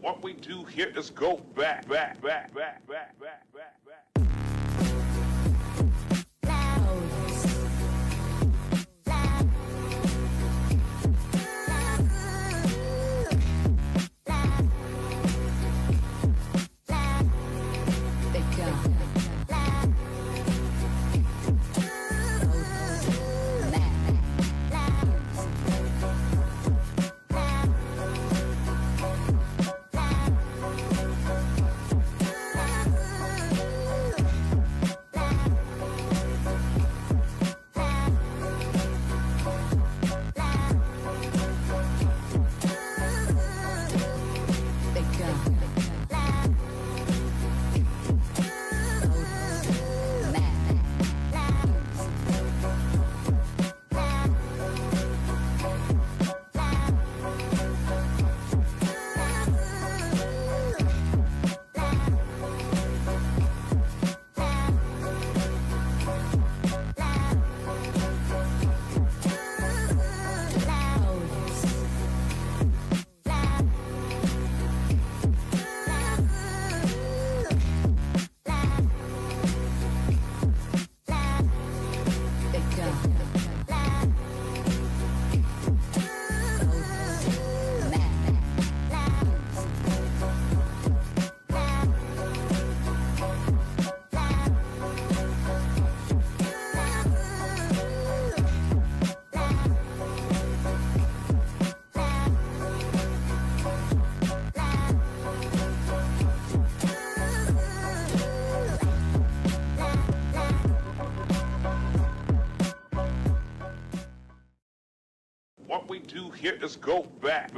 What we do here is go back. What we do here is go back.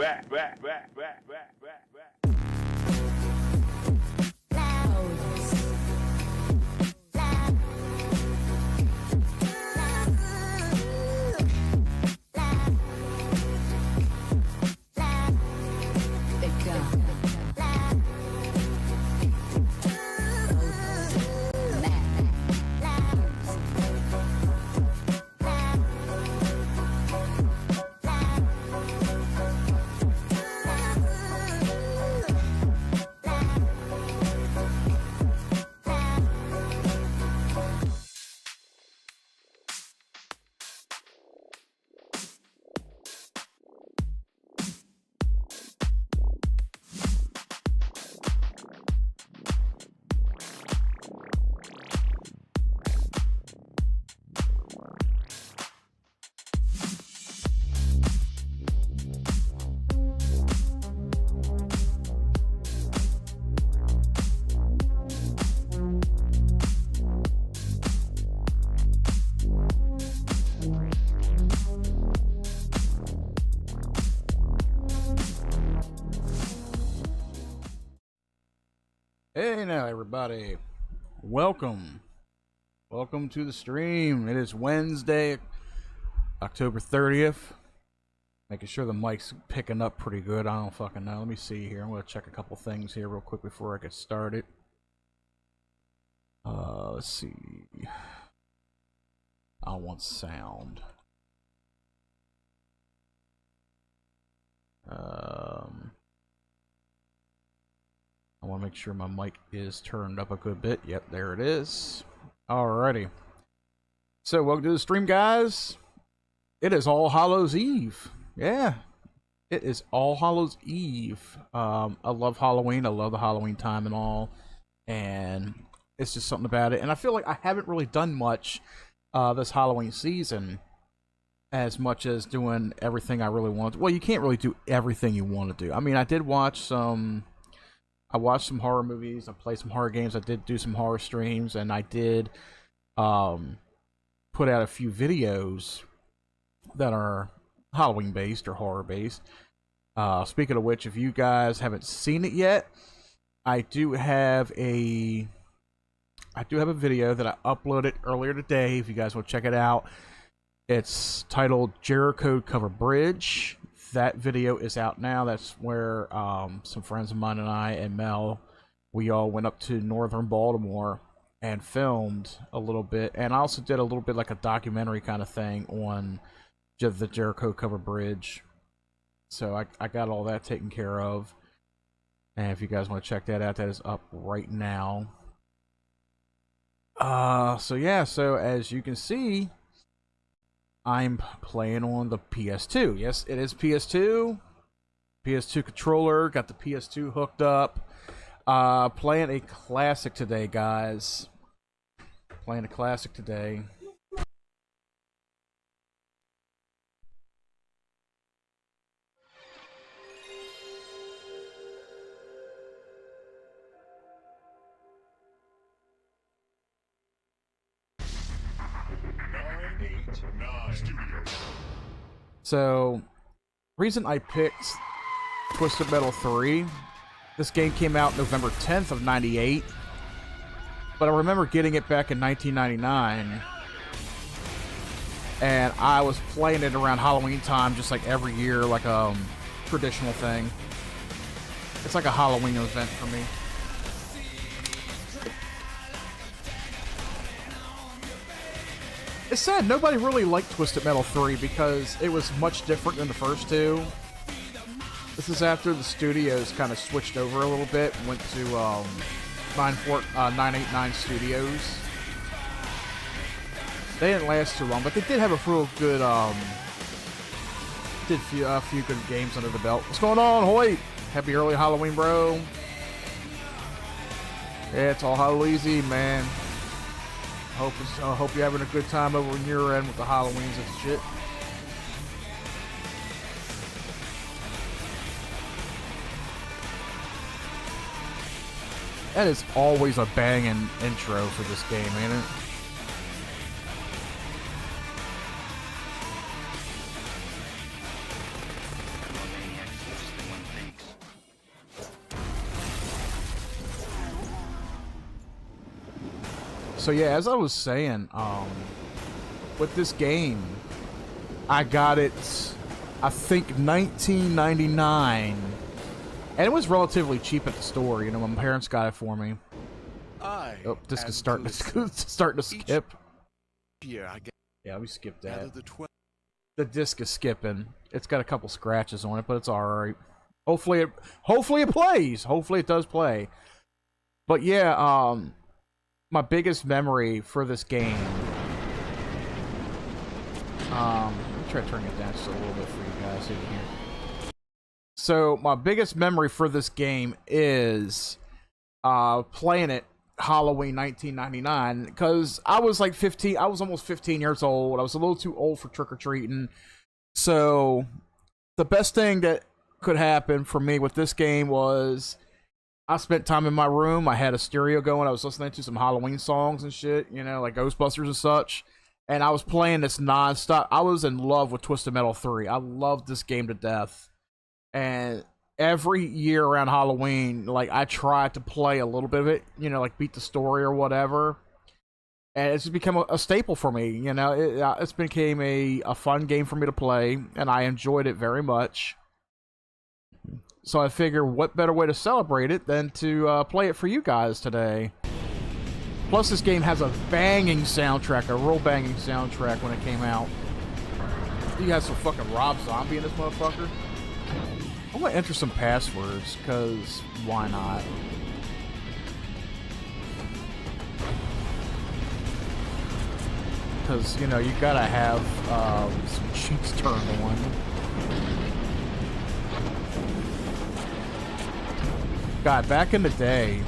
Hey now everybody, welcome to the stream. It is Wednesday, October 30th. Making sure the mic's picking up pretty good. I don't fucking know. Let me see here. I'm gonna check a couple things here real quick before I get started. Let's see. I want sound. I want to make sure my mic is turned up a good bit. Yep, there it is. Alrighty. So, welcome to the stream, guys. It is All Hallows Eve. Yeah, it is All Hallows Eve. I love Halloween. I love the Halloween time and all. And it's just something about it. And I feel like I haven't really done much this Halloween season as much as doing everything I really want to. Well, you can't really do everything you want to do. I mean, I did watch some... I watched some horror movies, I played some horror games, I did do some horror streams, and I did put out a few videos that are Halloween based or horror based. Speaking of which, if you guys haven't seen it yet, I do have a video that I uploaded earlier today. If you guys want to check it out, it's titled Jericho Cover Bridge. That video is out now. That's where some friends of mine and I and Mel, we all went up to northern Baltimore and filmed a little bit. And I also did a little bit like a documentary kind of thing on the Jericho Cover Bridge. So I got all that taken care of. And if you guys want to check that out, that is up right now. So yeah, so as you can see, I'm playing on the PS2. Yes, it is PS2. PS2 controller, got the PS2 hooked up. Playing a classic today, guys. Playing a classic today. So, reason I picked Twisted Metal 3, this game came out November 10th of 98, but I remember getting it back in 1999, and I was playing it around Halloween time, just like every year, like a traditional thing. It's like a Halloween event for me. It's sad, nobody really liked Twisted Metal 3 because it was much different than the first two. This is after the studios kind of switched over a little bit, went to 989 Studios. They didn't last too long, but they did have a real good, a few good games under the belt. What's going on, Hoyt? Happy early Halloween, bro. Yeah, it's all Halloweezy, man. Hope you're having a good time over in your end with the Halloweens and shit. That is always a banging intro for this game, ain't it? So yeah, as I was saying, with this game, I got it, I think 1999, and it was relatively cheap at the store. You know, my parents got it for me. Oh, this is starting to skip. Yeah, we skipped that. The disc is skipping. It's got a couple scratches on it, but it's all right. Hopefully it plays. Hopefully it does play. But yeah, my biggest memory for this game. Let me try to turn it down just a little bit for you guys in here. So my biggest memory for this game is playing it Halloween 1999, because I was like 15. I was almost 15 years old. I was a little too old for trick-or-treating. So the best thing that could happen for me with this game was I spent time in my room. I had a stereo going. I was listening to some Halloween songs and shit, you know, like Ghostbusters and such. And I was playing this nonstop. I was in love with Twisted Metal 3. I loved this game to death. And every year around Halloween, like, I tried to play a little bit of it, you know, like beat the story or whatever. And it's just become a staple for me, you know. It's became a fun game for me to play, and I enjoyed it very much. So I figure what better way to celebrate it than to play it for you guys today. Plus, this game has a banging soundtrack, a real banging soundtrack when it came out. You got some fucking Rob Zombie in this motherfucker. I'm gonna enter some passwords, because why not? Because, you know, you gotta have some cheats turned on. God, back in the day,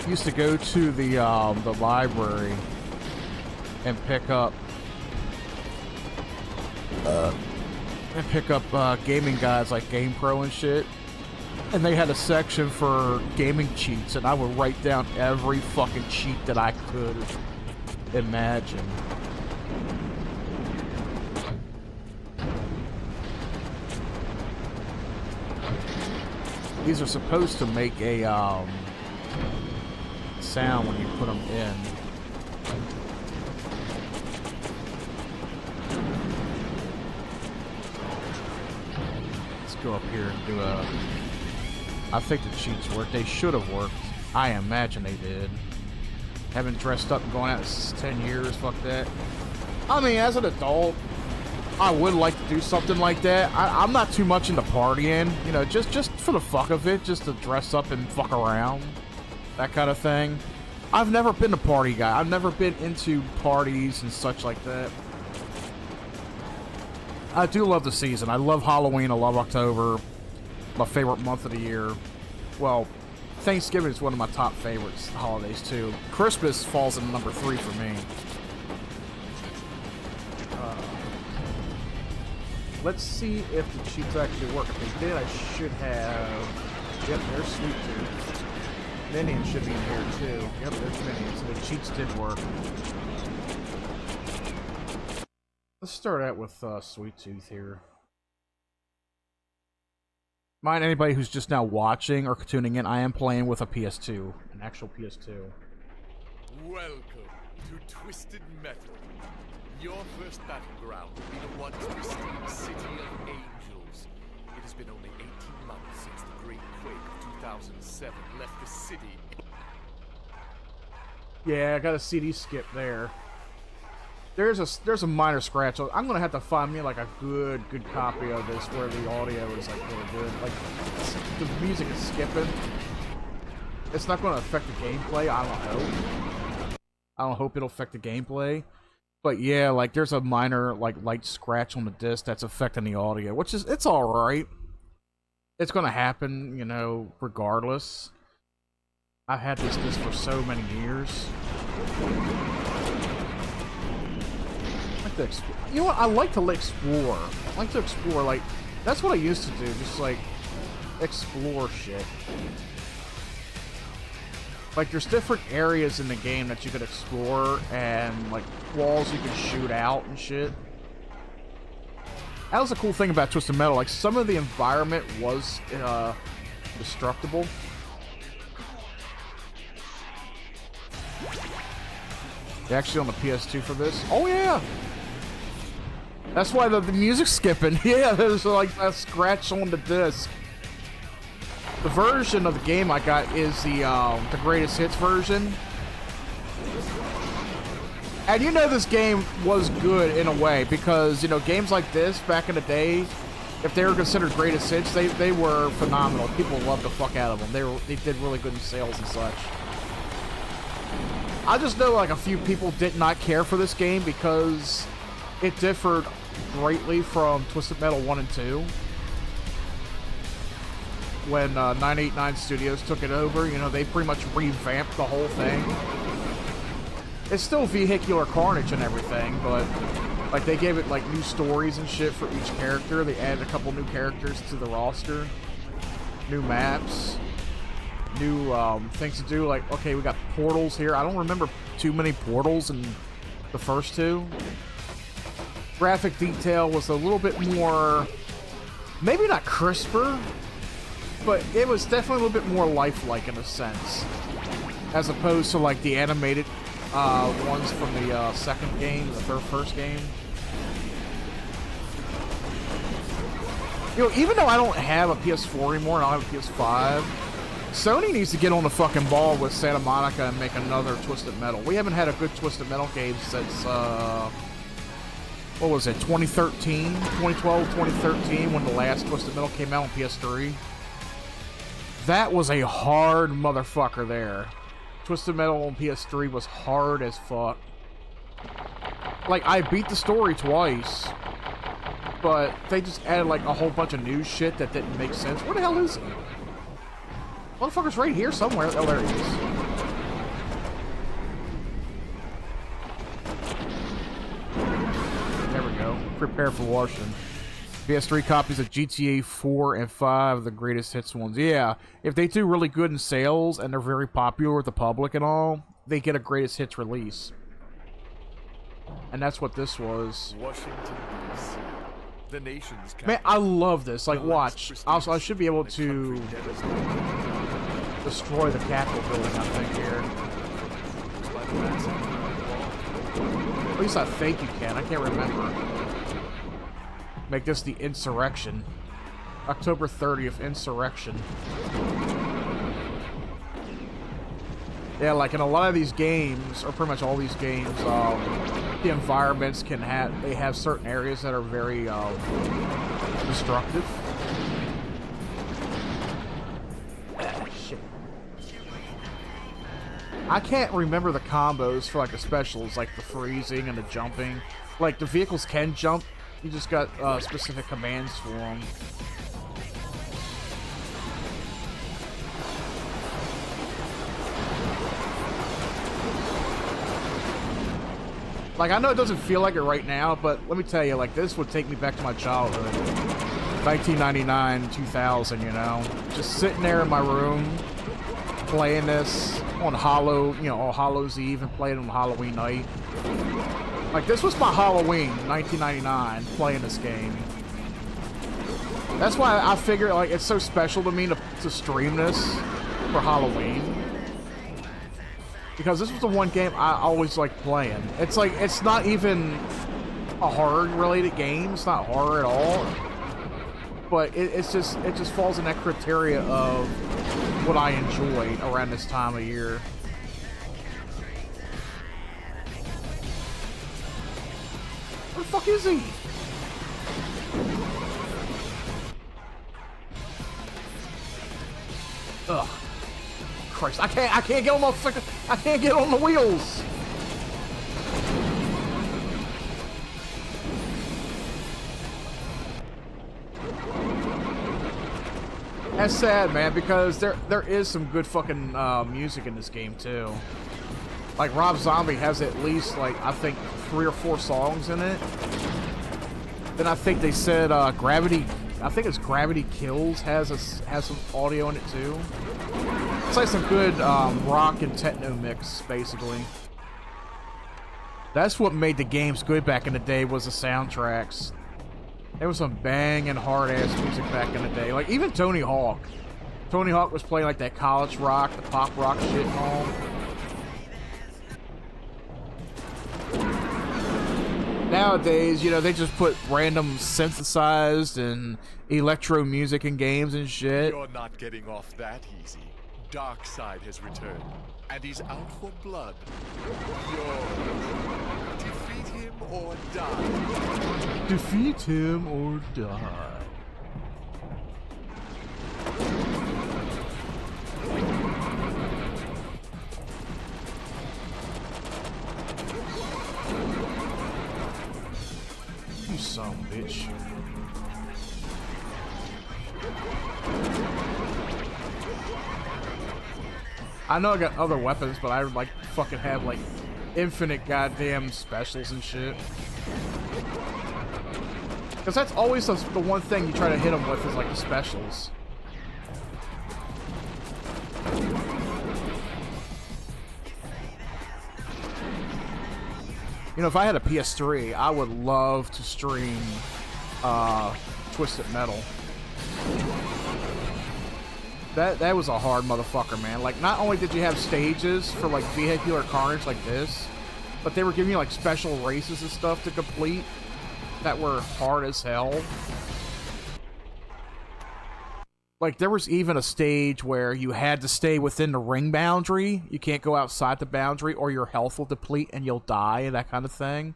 I used to go to the library and pick up gaming guides like GamePro and shit, and they had a section for gaming cheats, and I would write down every fucking cheat that I could imagine. These are supposed to make a sound when you put them in. Let's go up here and do a... I think the cheats worked. They should have worked. I imagine they did. Haven't dressed up and gone out in 10 years. Fuck that. I mean, as an adult, I would like to do something like that. I'm not too much into partying, you know, just for the fuck of it, just to dress up and fuck around, that kind of thing. I've never been a party guy. I've never been into parties and such like that. I do love the season. I love Halloween. I love October. My favorite month of the year. Well, Thanksgiving is one of my top favorites holidays too. Christmas falls in number 3 for me. Let's see if the cheats actually work. If they did, I should have... Yep, there's Sweet Tooth. Minions should be in here too. Yep, there's Minions. So the cheats did work. Let's start out with Sweet Tooth here. Mind anybody who's just now watching or tuning in, I am playing with a PS2. An actual PS2. Welcome to Twisted Metal. Your first battleground will be the once pristine City of Angels. It has been only 18 months since the Great Quake of 2007 left the city. Yeah, I got a CD skip there. There's a minor scratch. I'm gonna have to find me like a good copy of this where the audio is like really good. Like the music is skipping. It's not gonna affect the gameplay. I don't hope. I don't hope it'll affect the gameplay. But yeah, like there's a minor like light scratch on the disc that's affecting the audio, which is it's all right. It's gonna happen, you know, regardless. I've had this disc for so many years. You know what? I like to explore. I like to explore. Like that's what I used to do. Just like explore shit. Like there's different areas in the game that you could explore, and like walls you can shoot out and shit. That was the cool thing about Twisted Metal. Like some of the environment was destructible. Actually on the PS2 for this. Oh yeah. That's why the music's skipping. Yeah, there's like a scratch on the disc. The version of the game I got is the greatest hits version. And you know this game was good in a way because, you know, games like this back in the day, if they were considered greatest hits, they were phenomenal. People loved the fuck out of them. They did really good in sales and such. I just know like a few people did not care for this game because it differed greatly from Twisted Metal 1 and 2. When 989 Studios took it over, you know, they pretty much revamped the whole thing. It's still vehicular carnage and everything, but like they gave it like new stories and shit for each character. They added a couple new characters to the roster, new maps, new things to do. Like, okay, we got portals here. I don't remember too many portals in the first two. Graphic detail was a little bit more, maybe not crisper, but it was definitely a little bit more lifelike in a sense, as opposed to like the animated ones from the second game, the first game. You know, even though I don't have a PS4 anymore and I don't have a PS5, Sony needs to get on the fucking ball with Santa Monica and make another Twisted Metal. We haven't had a good Twisted Metal game since, what was it, 2013? 2012, 2013, when the last Twisted Metal came out on PS3. That was a hard motherfucker there. Twisted Metal on PS3 was hard as fuck. Like, I beat the story twice, but they just added like a whole bunch of new shit that didn't make sense. Where the hell is he? Motherfucker's right here somewhere. Oh, there he is. There we go. Prepare for Washington. PS3 copies of GTA 4 and 5, the greatest hits ones. Yeah, if they do really good in sales and they're very popular with the public and all, they get a greatest hits release. And that's what this was. Washington, D.C., the nation's capital. Man, I love this. Like, watch. Also, I should be able to destroy the Capitol building, I think, here. At least I think you can. I can't remember. Make this the Insurrection. October 30th, Insurrection. Yeah, like in a lot of these games, or pretty much all these games, the environments they have certain areas that are very destructive. Shit. I can't remember the combos for like the specials, like the freezing and the jumping. Like the vehicles can jump, you just got specific commands for them. Like, I know it doesn't feel like it right now, but let me tell you, like, this would take me back to my childhood. 1999, 2000, you know? Just sitting there in my room, playing this on All Hallows Eve, and playing on Halloween night. Like, this was my Halloween, 1999, playing this game. That's why I figure, like, it's so special to me to stream this for Halloween. Because this was the one game I always liked playing. It's like, it's not even a horror-related game. It's not horror at all. But it just falls in that criteria of what I enjoy around this time of year. Where the fuck is he? Ugh. Christ, I can't get on the I can't get on the wheels. That's sad, man, because there is some good fucking music in this game too. Like Rob Zombie has at least like I think 3 or 4 songs in it. Then I think they said Gravity. I think it's Gravity Kills has some audio in it too. It's like some good rock and techno mix, basically. That's what made the games good back in the day, was the soundtracks. There was some banging hard-ass music back in the day. Like, even Tony Hawk. Tony Hawk was playing like that college rock, the pop rock shit and all. Nowadays, you know, they just put random synthesized and electro music in games and shit. You're not getting off that easy. Darkseid has returned, and he's out for blood. Yours. Defeat him or die. Defeat him or die. You son of a bitch. I know I got other weapons, but I would like fucking have like infinite goddamn specials and shit. Because that's always the one thing you try to hit them with is like the specials. You know, if I had a PS3, I would love to stream Twisted Metal. That was a hard motherfucker, man. Like, not only did you have stages for like vehicular carnage like this, but they were giving you like special races and stuff to complete that were hard as hell. Like, there was even a stage where you had to stay within the ring boundary. You can't go outside the boundary or your health will deplete and you'll die and that kind of thing.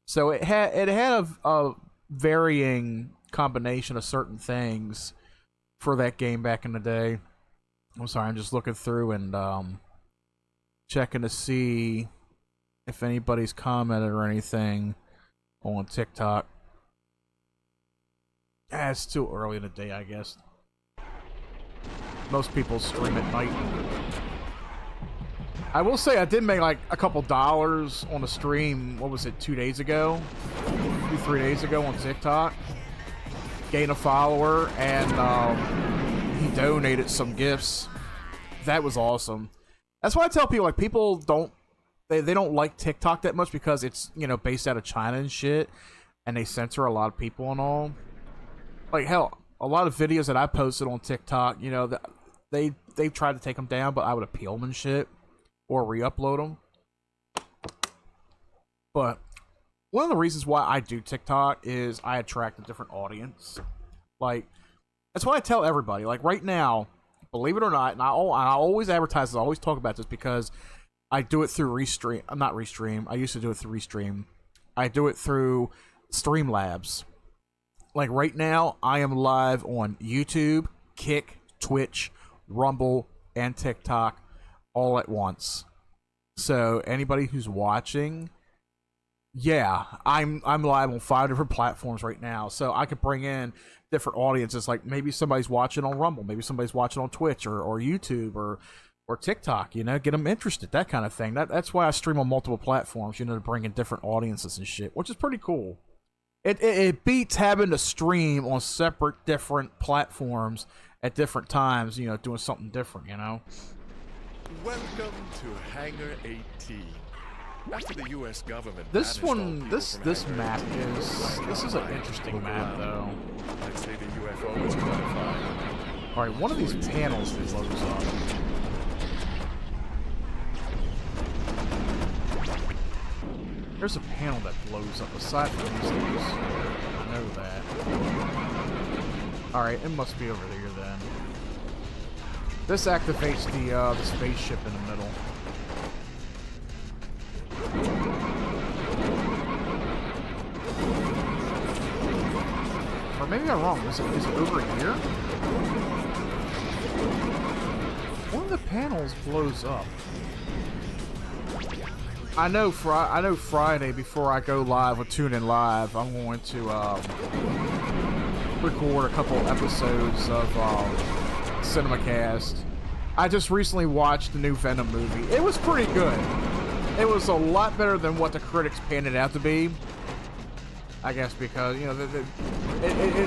So it had a varying combination of certain things for that game back in the day. I'm sorry, I'm just looking through and checking to see if anybody's commented or anything on TikTok. It's too early in the day, I guess. Most people stream at night. I will say I did make like a couple dollars on a stream, what was it, 2 days ago? 3 days ago on TikTok. Gained a follower and he donated some gifts. That was awesome. That's why I tell people, like, people don't they don't like TikTok that much because it's, you know, based out of China and shit, and they censor a lot of people and all. Like, hell, a lot of videos that I posted on TikTok, you know, they tried to take them down, but I would appeal them and shit or re-upload them. But one of the reasons why I do TikTok is I attract a different audience. Like, that's what I tell everybody. Like, right now, believe it or not, and I always advertise this, I always talk about this because I do it through Restream. Not Restream. I used to do it through Restream. I do it through Streamlabs. Like right now, I am live on YouTube, Kick, Twitch, Rumble, and TikTok all at once. So anybody who's watching, yeah, I'm live on 5 different platforms right now. So I could bring in different audiences. Like maybe somebody's watching on Rumble, maybe somebody's watching on Twitch or YouTube or TikTok, you know, get them interested, that kind of thing. That's why I stream on multiple platforms, you know, to bring in different audiences and shit, which is pretty cool. It beats having to stream on separate different platforms at different times, you know, doing something different, you know. Welcome to Hangar 18. After the U.S. government This banished all one, people this from map Hangar 18, this is an interesting map though. I'd say the UFO was clarified. All right, one of these panels blows up. There's a panel that blows up aside from these things. I know that. Alright, it must be over there then. This activates the spaceship in the middle. Or maybe I'm wrong. Is it over here? One of the panels blows up. I know Friday before I go live with TuneIn Live, I'm going to record a couple episodes of CinemaCast. I just recently watched the new Venom movie. It was pretty good. It was a lot better than what the critics painted it out to be. I guess because, you know,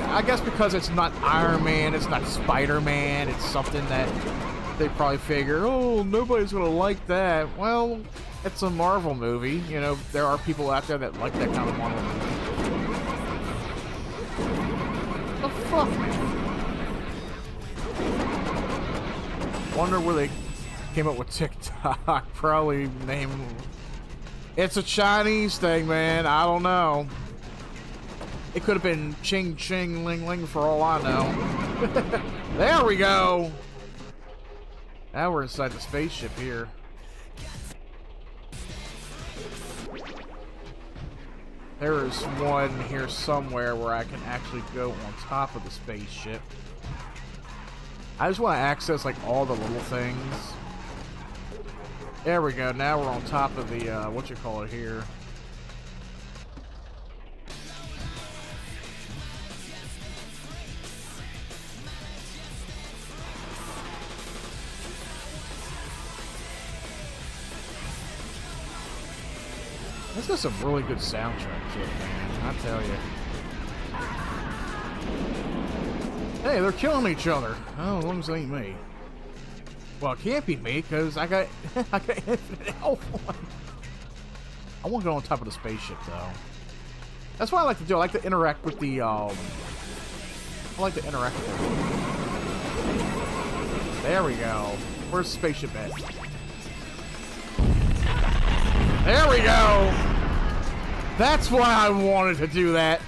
I guess because it's not Iron Man, it's not Spider-Man, it's something that they probably figure, oh, nobody's gonna like that. Well, it's a Marvel movie. You know, there are people out there that like that kind of Marvel movie. The fuck, man? Wonder where they came up with TikTok. Probably name. It's a Chinese thing, man. I don't know. It could have been Ching Ching Ling Ling for all I know. There we go. Now we're inside the spaceship here. There is one here somewhere where I can actually go on top of the spaceship. I just want to access like all the little things. There we go. Now we're on top of the what you call it here. This is some really good soundtrack shit, man. I tell you. Hey, they're killing each other. Oh, as long as it ain't me. Well, it can't be me, because I got infinite health on. I want to go on top of the spaceship, though. That's what I like to do. I like to interact with the, I like to interact with it. There we go. Where's the spaceship at? There we go! That's why I wanted to do that.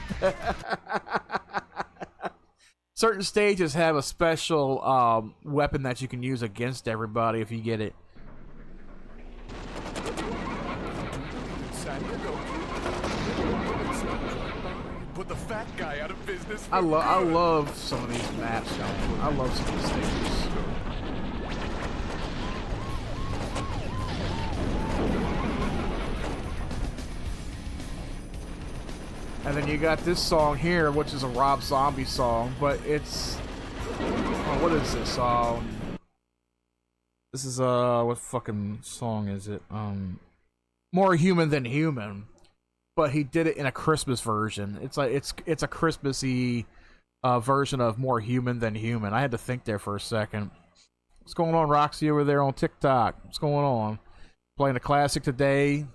Certain stages have a special weapon that you can use against everybody if you get it. Put the fat guy out of business. I love some of these maps, y'all. I love some of these stages. And then you got this song here, which is a Rob Zombie song, but it's... Oh, what is this? This is, what fucking song is it? More Human Than Human. But he did it in a Christmas version. It's like, it's a Christmassy, version of More Human Than Human. I had to think there for a second. What's going on, Roxy, over there on TikTok? What's going on? Playing a classic today.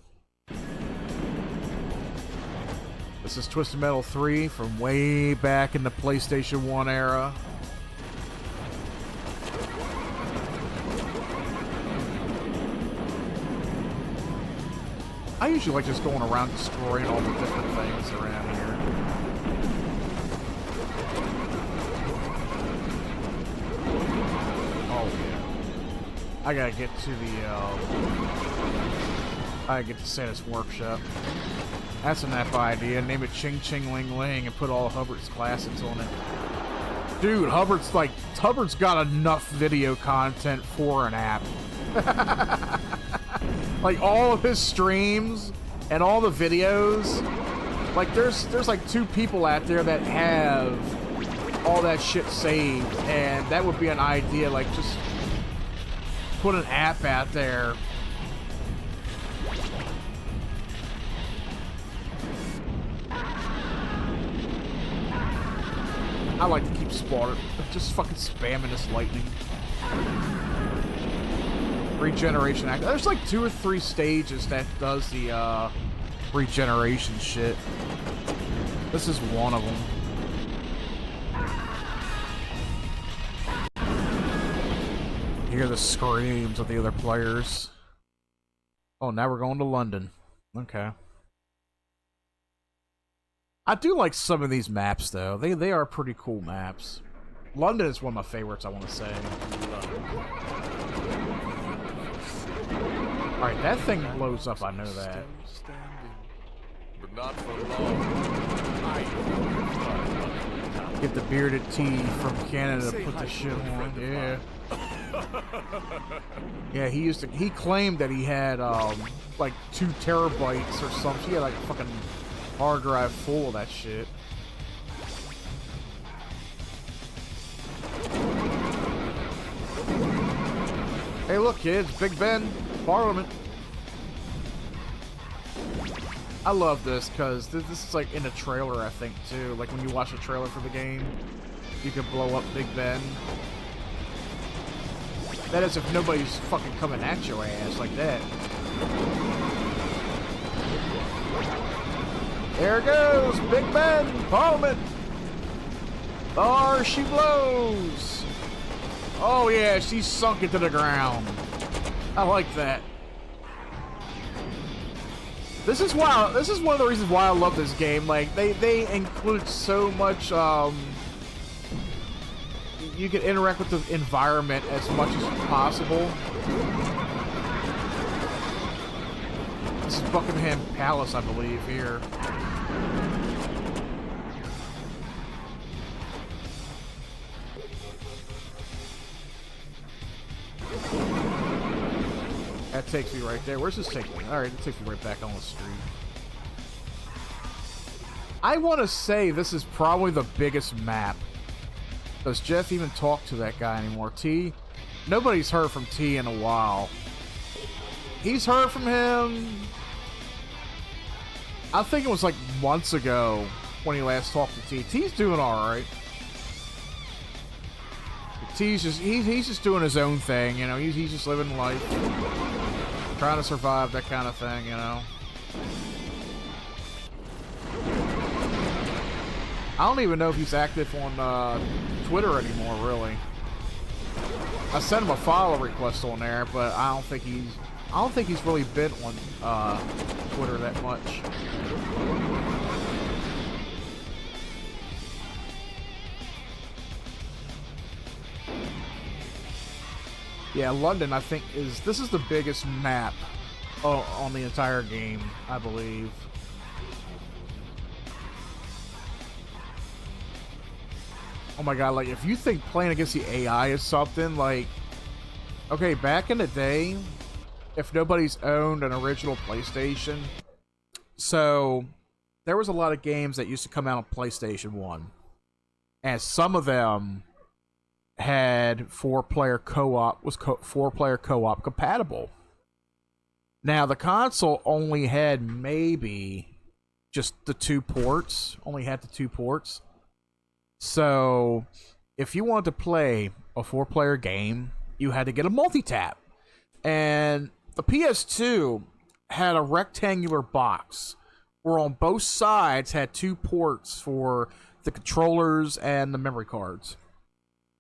This is Twisted Metal 3 from way back in the PlayStation 1 era. I usually like just going around destroying all the different things around here. I gotta get to the, I get to Santa's workshop. That's an app idea. Name it Ching Ching Ling Ling and put all Hubbard's classics on it. Dude, Hubbard's got enough video content for an app. Like all of his streams and all the videos. Like there's like 2 people out there that have all that shit saved, and that would be an idea. Like just put an app out there. I like to keep just fucking spamming this lightning. Regeneration act. There's like 2 or 3 stages that does the regeneration shit. This is one of them. You hear the screams of the other players. Oh, now we're going to London. Okay. I do like some of these maps, though. They are pretty cool maps. London is one of my favorites, I want to say. Alright, that thing blows up, I know that. But not for long. Get the bearded tea from Canada to put the shit on. Yeah. Yeah, he claimed that he had, like 2 terabytes or something. He had like a fucking hard drive full of that shit. Hey, look, kids, Big Ben, Parliament. I love this because this is like in the trailer, I think, too. Like when you watch the trailer for the game, you can blow up Big Ben. That is if nobody's fucking coming at your ass like that. There goes Big Ben, Parliament. There she blows. Oh yeah, she's sunk into the ground. I like that. This is why. This is one of the reasons why I love this game. Like they include so much. You can interact with the environment as much as possible. This is Buckingham Palace, I believe, here. That takes me right there. Where's this take me? Alright, it takes me right back on the street. I want to say this is probably the biggest map. Does Jeff even talk to that guy anymore? T? Nobody's heard from T in a while. He's heard from him. I think it was like months ago when he last talked to T. T's doing alright. T's just he's just doing his own thing, you know, he's just living life. Trying to survive, that kind of thing, you know. I don't even know if he's active on Twitter anymore, really. I sent him a follow request on there, but I don't think he's really been on Twitter that much. Yeah, London, I think this is the biggest map on the entire game, I believe. Oh my god, like, if you think playing against the AI is something, like, okay, back in the day, if nobody's owned an original PlayStation, so there was a lot of games that used to come out on PlayStation 1, and some of them had 4-player co-op, was 4-player co-op compatible. Now, the console only had maybe just the 2 ports, So, if you wanted to play a 4-player game, you had to get a multi-tap. And the PS2 had a rectangular box where on both sides had 2 ports for the controllers and the memory cards.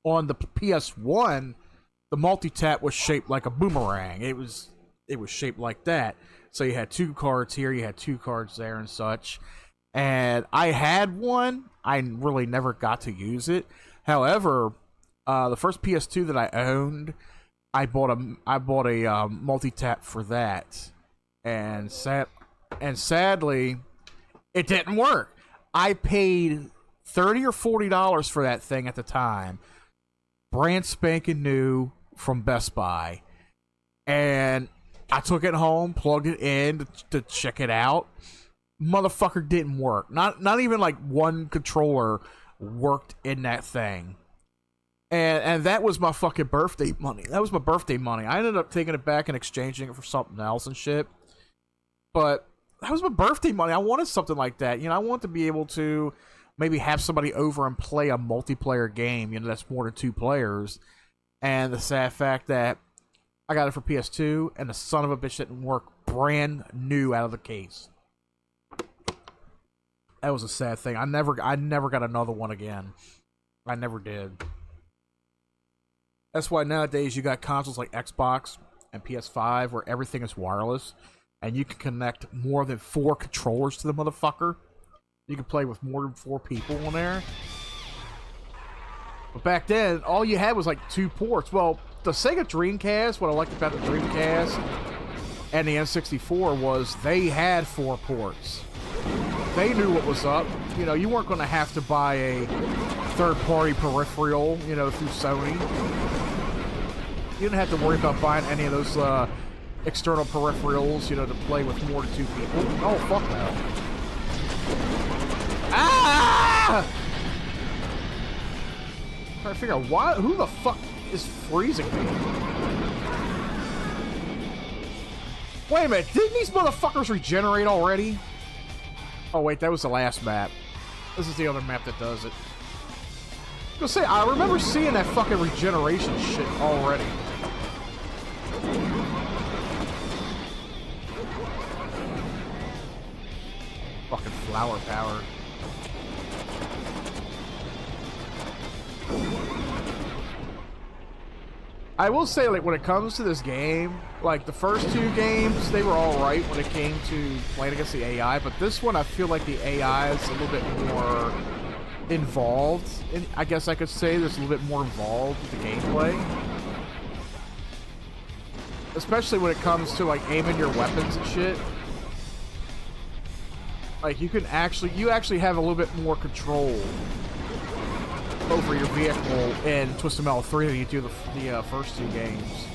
On the PS1, the multi-tap was shaped like a boomerang. It was shaped like that. So you had 2 cards here, you had 2 cards there and such. And I had one. I really never got to use it. However, the first PS2 that I owned, I bought a multi-tap for that, and sadly, it didn't work. I paid $30 or $40 for that thing at the time, brand spanking new from Best Buy, and I took it home, plugged it in to check it out. Motherfucker didn't work. Not even like one controller worked in that thing. And that was my fucking birthday money. That was my birthday money. I ended up taking it back and exchanging it for something else and shit. But that was my birthday money. I wanted something like that. You know, I want to be able to maybe have somebody over and play a multiplayer game, you know, that's more than 2 players. And the sad fact that I got it for PS2 and the son of a bitch didn't work brand new out of the case. That was a sad thing. I never got another one again. I never did. That's why nowadays you got consoles like Xbox and PS5 where everything is wireless and you can connect more than 4 controllers to the motherfucker. You can play with more than 4 people on there. But back then, all you had was like 2 ports. Well, the Sega Dreamcast, what I liked about the Dreamcast and the N64 was they had 4 ports. They knew what was up. You know, you weren't going to have to buy a third-party peripheral, you know, through Sony. You didn't have to worry about buying any of those external peripherals, you know, to play with more than 2 people. Oh, fuck no. Ah! I'm trying to figure out who the fuck is freezing me? Wait a minute, didn't these motherfuckers regenerate already? Oh wait, that was the last map. This is the other map that does it. I was gonna say, I remember seeing that fucking regeneration shit already. Fucking flower power. I will say, like, when it comes to this game, like, the first 2 games, they were alright when it came to playing against the AI, but this one, I feel like the AI is a little bit more involved. I guess I could say there's a little bit more involved with the gameplay. Especially when it comes to, like, aiming your weapons and shit. Like, you actually have a little bit more control over your vehicle in Twisted Metal 3 than you do the first 2 games.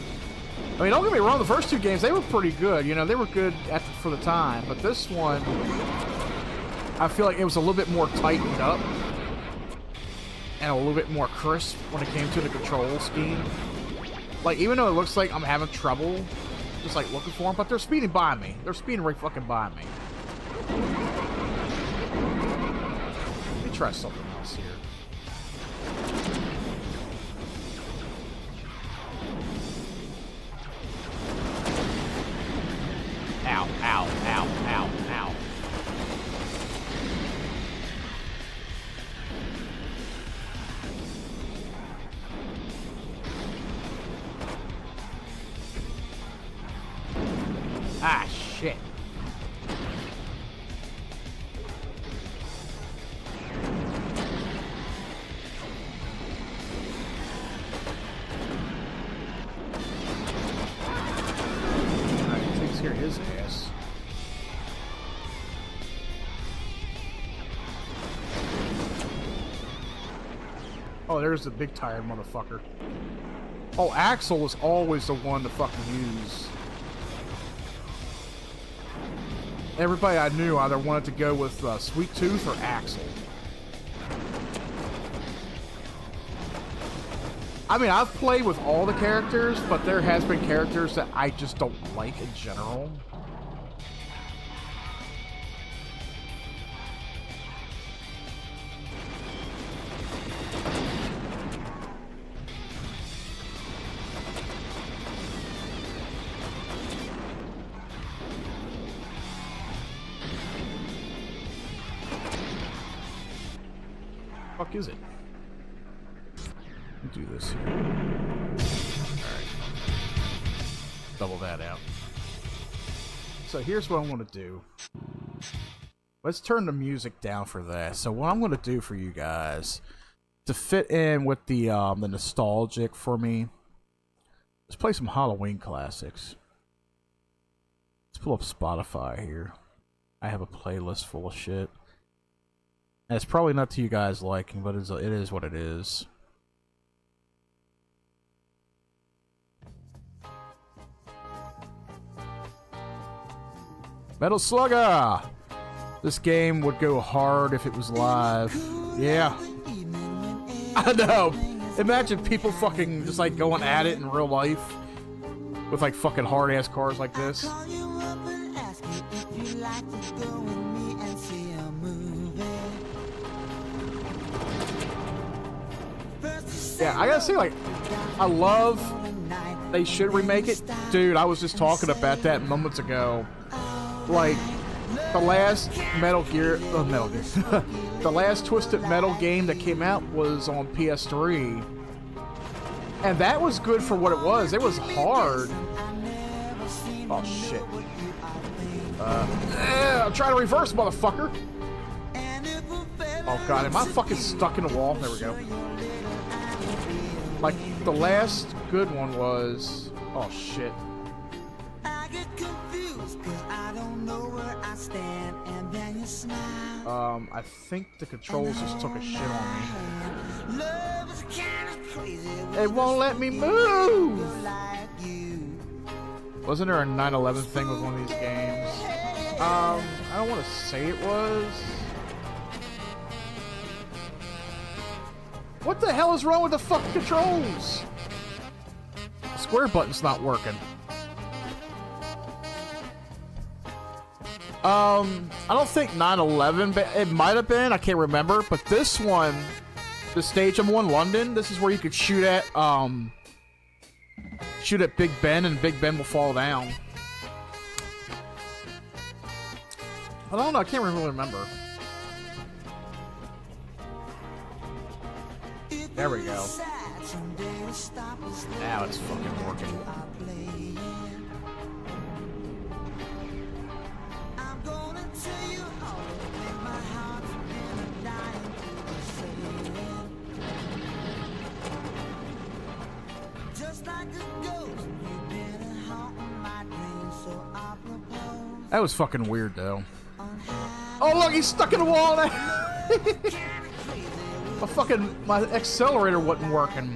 I mean, don't get me wrong, the first 2 games, they were pretty good. You know, they were good for the time. But this one, I feel like it was a little bit more tightened up and a little bit more crisp when it came to the control scheme. Like, even though it looks like I'm having trouble just, like, looking for them, but they're speeding by me. They're speeding right fucking by me. Let me try something else here. Ow, ow, ow, ow, ow. Ah, shit. Here his ass. Oh, there's the big tired motherfucker. Oh, Axel was always the one to fucking use. Everybody I knew either wanted to go with Sweet Tooth or Axel. I mean, I've played with all the characters, but there has been characters that I just don't like in general. What the fuck is it? Do this here. Alright. Double that out. So here's what I'm going to do. Let's turn the music down for that. So what I'm going to do for you guys, to fit in with the nostalgic for me, Let's play some Halloween classics. Let's pull up Spotify here. I have a playlist full of shit. And it's probably not to you guys' liking, but it is what it is. Metal Slugger! This game would go hard if it was live. Yeah. I know! Imagine people fucking just like going at it in real life with like fucking hard ass cars like this. Yeah, I gotta say, like, I love they should remake it. Dude, I was just talking about that moments ago. Like, the last the last Twisted Metal game that came out was on PS3. And that was good for what it was. It was hard. Oh, shit. I'm trying to reverse, motherfucker. Oh, God. Am I fucking stuck in the wall? There we go. Like, the last good one was... Oh, shit. I think the controls just took a shit on me. It won't let me move! Wasn't there a 9/11 thing with one of these games? I don't want to say it was. What the hell is wrong with the fucking controls? The square button's not working. I don't think 9/11, but it might have been. I can't remember. But this one, the stage I'm on, London. This is where you could shoot at Big Ben, and Big Ben will fall down. I don't know. I can't really remember. There we go. Now it's fucking working. That was fucking weird, though. Oh, look, he's stuck in the wall now. My accelerator wasn't working.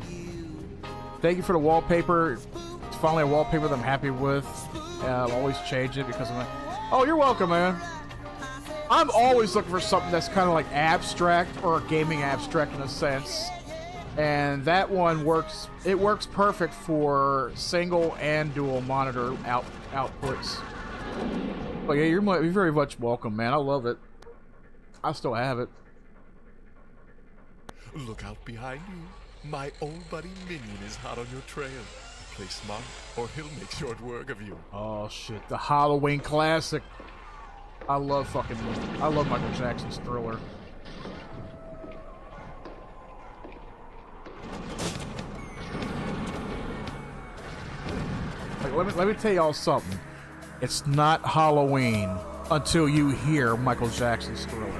Thank you for the wallpaper. It's finally a wallpaper that I'm happy with. I'll always change it because I'm like, oh, you're welcome, man. I'm always looking for something that's kind of like abstract or gaming abstract in a sense. And that one works. It works perfect for single and dual monitor outputs. But yeah, you're very much welcome, man. I love it. I still have it. Look out behind you. My old buddy Minion is hot on your trail. Play smart, or he'll make short work of you. Oh shit, the Halloween classic. I love Michael Jackson's Thriller. Like, let me tell y'all something. It's not Halloween until you hear Michael Jackson's Thriller.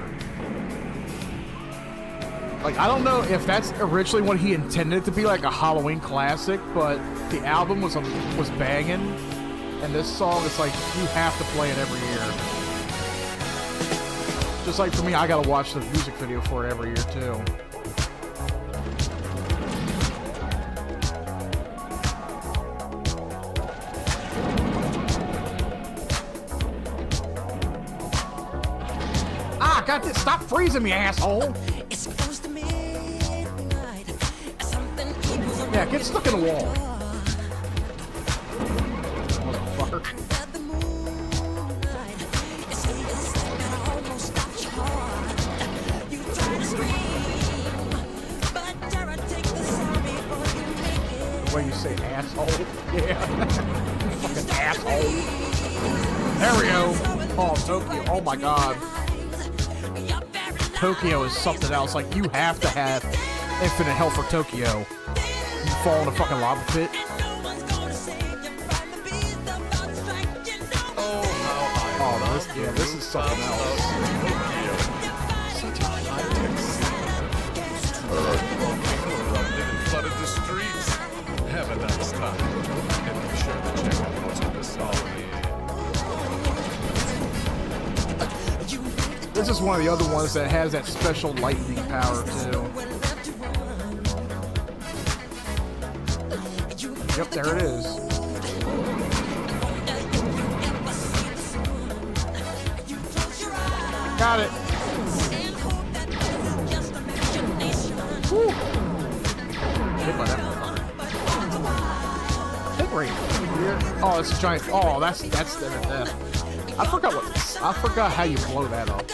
Like, I don't know if that's originally what he intended to be, like a Halloween classic, but the album was banging, and this song is like, you have to play it every year. Just like for me, I gotta watch the music video for it every year too. Ah, got this! Stop freezing me, asshole! It's close to midnight. Something evil's Yeah, get stuck in the wall. Motherfucker. under the moonlight. It's that almost stopped your heart. You try to scream, but terror takes the sound before you make it. The way you say asshole. Yeah. You fucking asshole. There we go. Oh, Tokyo. Oh my god. Tokyo is something else. Like, you have to have infinite hell for Tokyo. You fall in a fucking lava pit. Oh, this is something else. Such a high-tech city. Flooded the streets. Have a nice time. This is one of the other ones that has that special lightning power too. Yep, there it is. Got it. Woo. Hit by that motherfucker. Hit rate. Oh, it's a giant. Oh, that's the death. I forgot how you blow that up.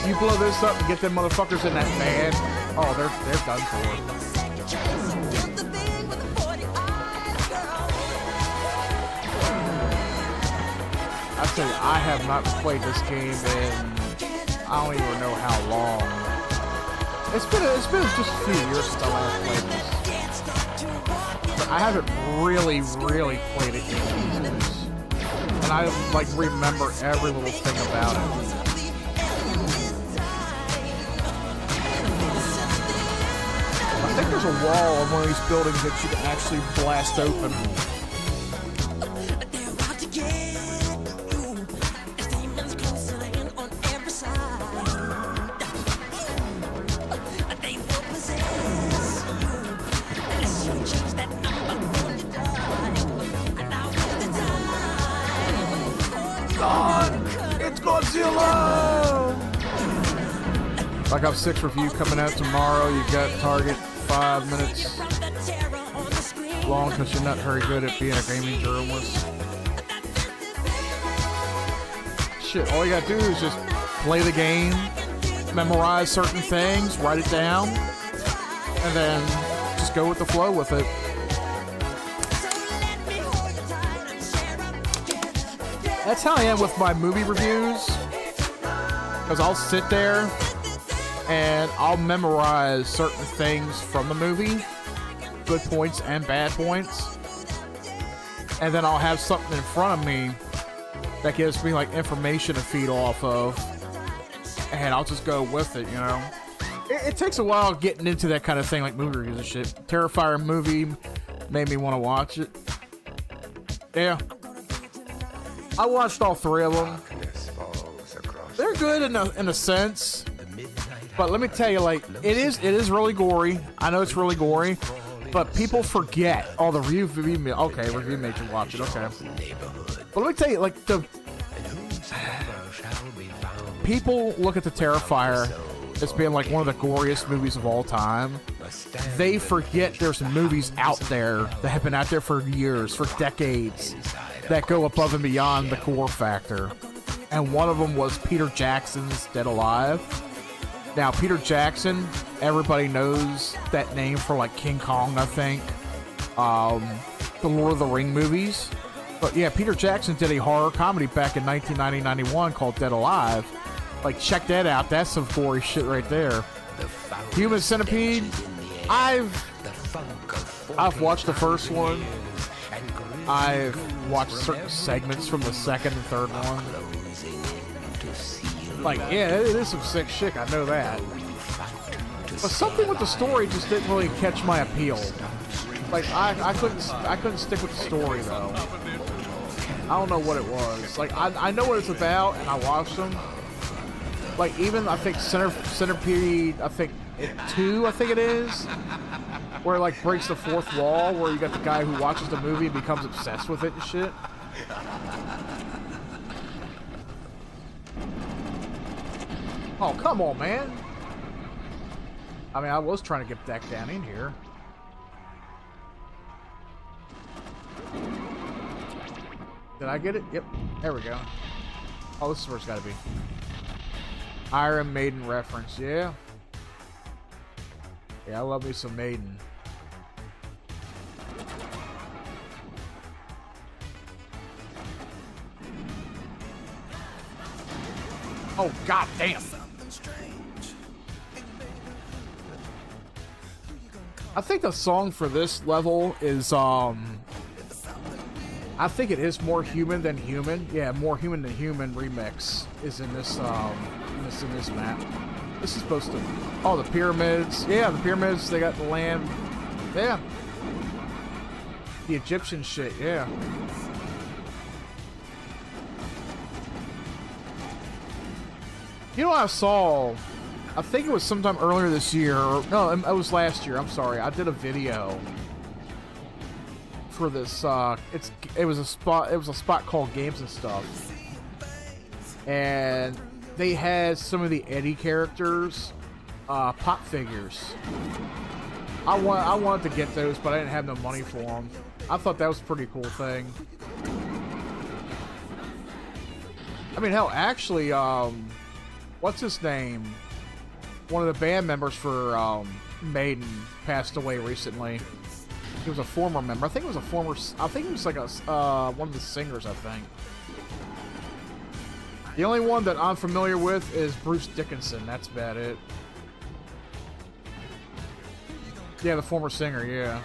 You blow this up and get them motherfuckers in that van. Oh, they're done for. I tell you, I have not played this game in I don't even know how long. It's been just a few years since I last played this. But I haven't really played it in years. And I like remember every little thing about it. I think there's a wall on one of these buildings that you can actually blast open. It's Godzilla! Black Ops 6 review coming out tomorrow. You got Target 5 minutes long because you're not very good at being a gaming journalist. Shit, all you gotta do is just play the game, memorize certain things, write it down, and then just go with the flow with it. That's how I am with my movie reviews, because I'll sit there and I'll memorize certain things from the movie, good points and bad points, and then I'll have something in front of me that gives me like information to feed off of, and I'll just go with it, you know. It takes a while getting into that kind of thing, like movie reviews and shit. Terrifier movie made me want to watch it. Yeah. I watched all 3 of them. They're good in a sense, but let me tell you, like it is really gory. I know it's really gory, but people forget. Oh, the review made you watch it. Okay, but let me tell you, like people look at the Terrifier as being like one of the goriest movies of all time. They forget there's movies out there that have been out there for years, for decades, that go above and beyond the gore factor. And one of them was Peter Jackson's Dead Alive. Now, Peter Jackson, everybody knows that name for like King Kong, I think. The Lord of the Ring movies. But yeah, Peter Jackson did a horror comedy back in 1990-91 called Dead Alive. Like, check that out. That's some gory shit right there. Human Centipede, I've watched the first one. I've watched certain segments from the second and third one. Like, yeah, it is some sick shit, I know that. But something with the story just didn't really catch my appeal. Like, I couldn't stick with the story, though. I don't know what it was. Like, I know what it's about, and I watched them. Like, even, I think, Centipede, I think, 2, I think it is, where it, like, breaks the 4th wall, where you got the guy who watches the movie and becomes obsessed with it and shit. Oh, come on, man. I mean, I was trying to get back down in here. Did I get it? Yep. There we go. Oh, this is where it's got to be. Iron Maiden reference, yeah. Yeah, I love me some Maiden. Oh, god damn. I think the song for this level is, I think it is More Human Than Human. Yeah, More Human Than Human remix is in this, in this map. This is supposed to... Oh, the pyramids. Yeah, the pyramids, they got the land. Yeah. The Egyptian shit, yeah. You know what I saw? I think it was sometime earlier this year. Or, no, it was last year. I'm sorry. I did a video for this. It was a spot called Games and Stuff, and they had some of the Eddie characters, pop figures. I wanted to get those, but I didn't have no money for them. I thought that was a pretty cool thing. I mean, hell, actually, what's his name? One of the band members for Maiden passed away recently. He was a former member. I think he was like one of the singers, I think. The only one that I'm familiar with is Bruce Dickinson. That's about it. Yeah, the former singer, yeah.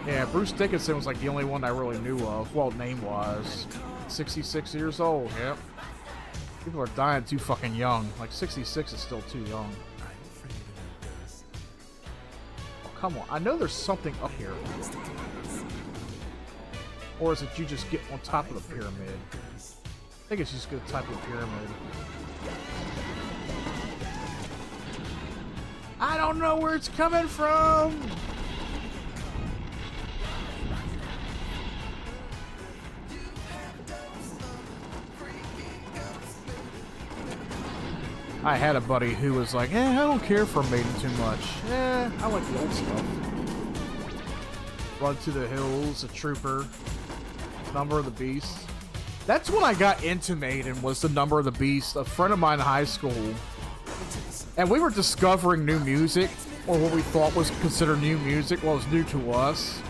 Yeah, Bruce Dickinson was like the only one I really knew of. Well, name-wise. 66 years old, yep. People are dying too fucking young. Like, 66 is still too young. Oh, come on. I know there's something up here. Or is it you just get on top of the pyramid? I think it's just get on top of the pyramid. I don't know where it's coming from! I had a buddy who was like, I don't care for Maiden too much. I like the old stuff. Run to the Hills, A Trooper, Number of the Beast. That's when I got into Maiden, was the Number of the Beast. A friend of mine in high school. And we were discovering new music, or what we thought was considered new music. Well, it was new to us.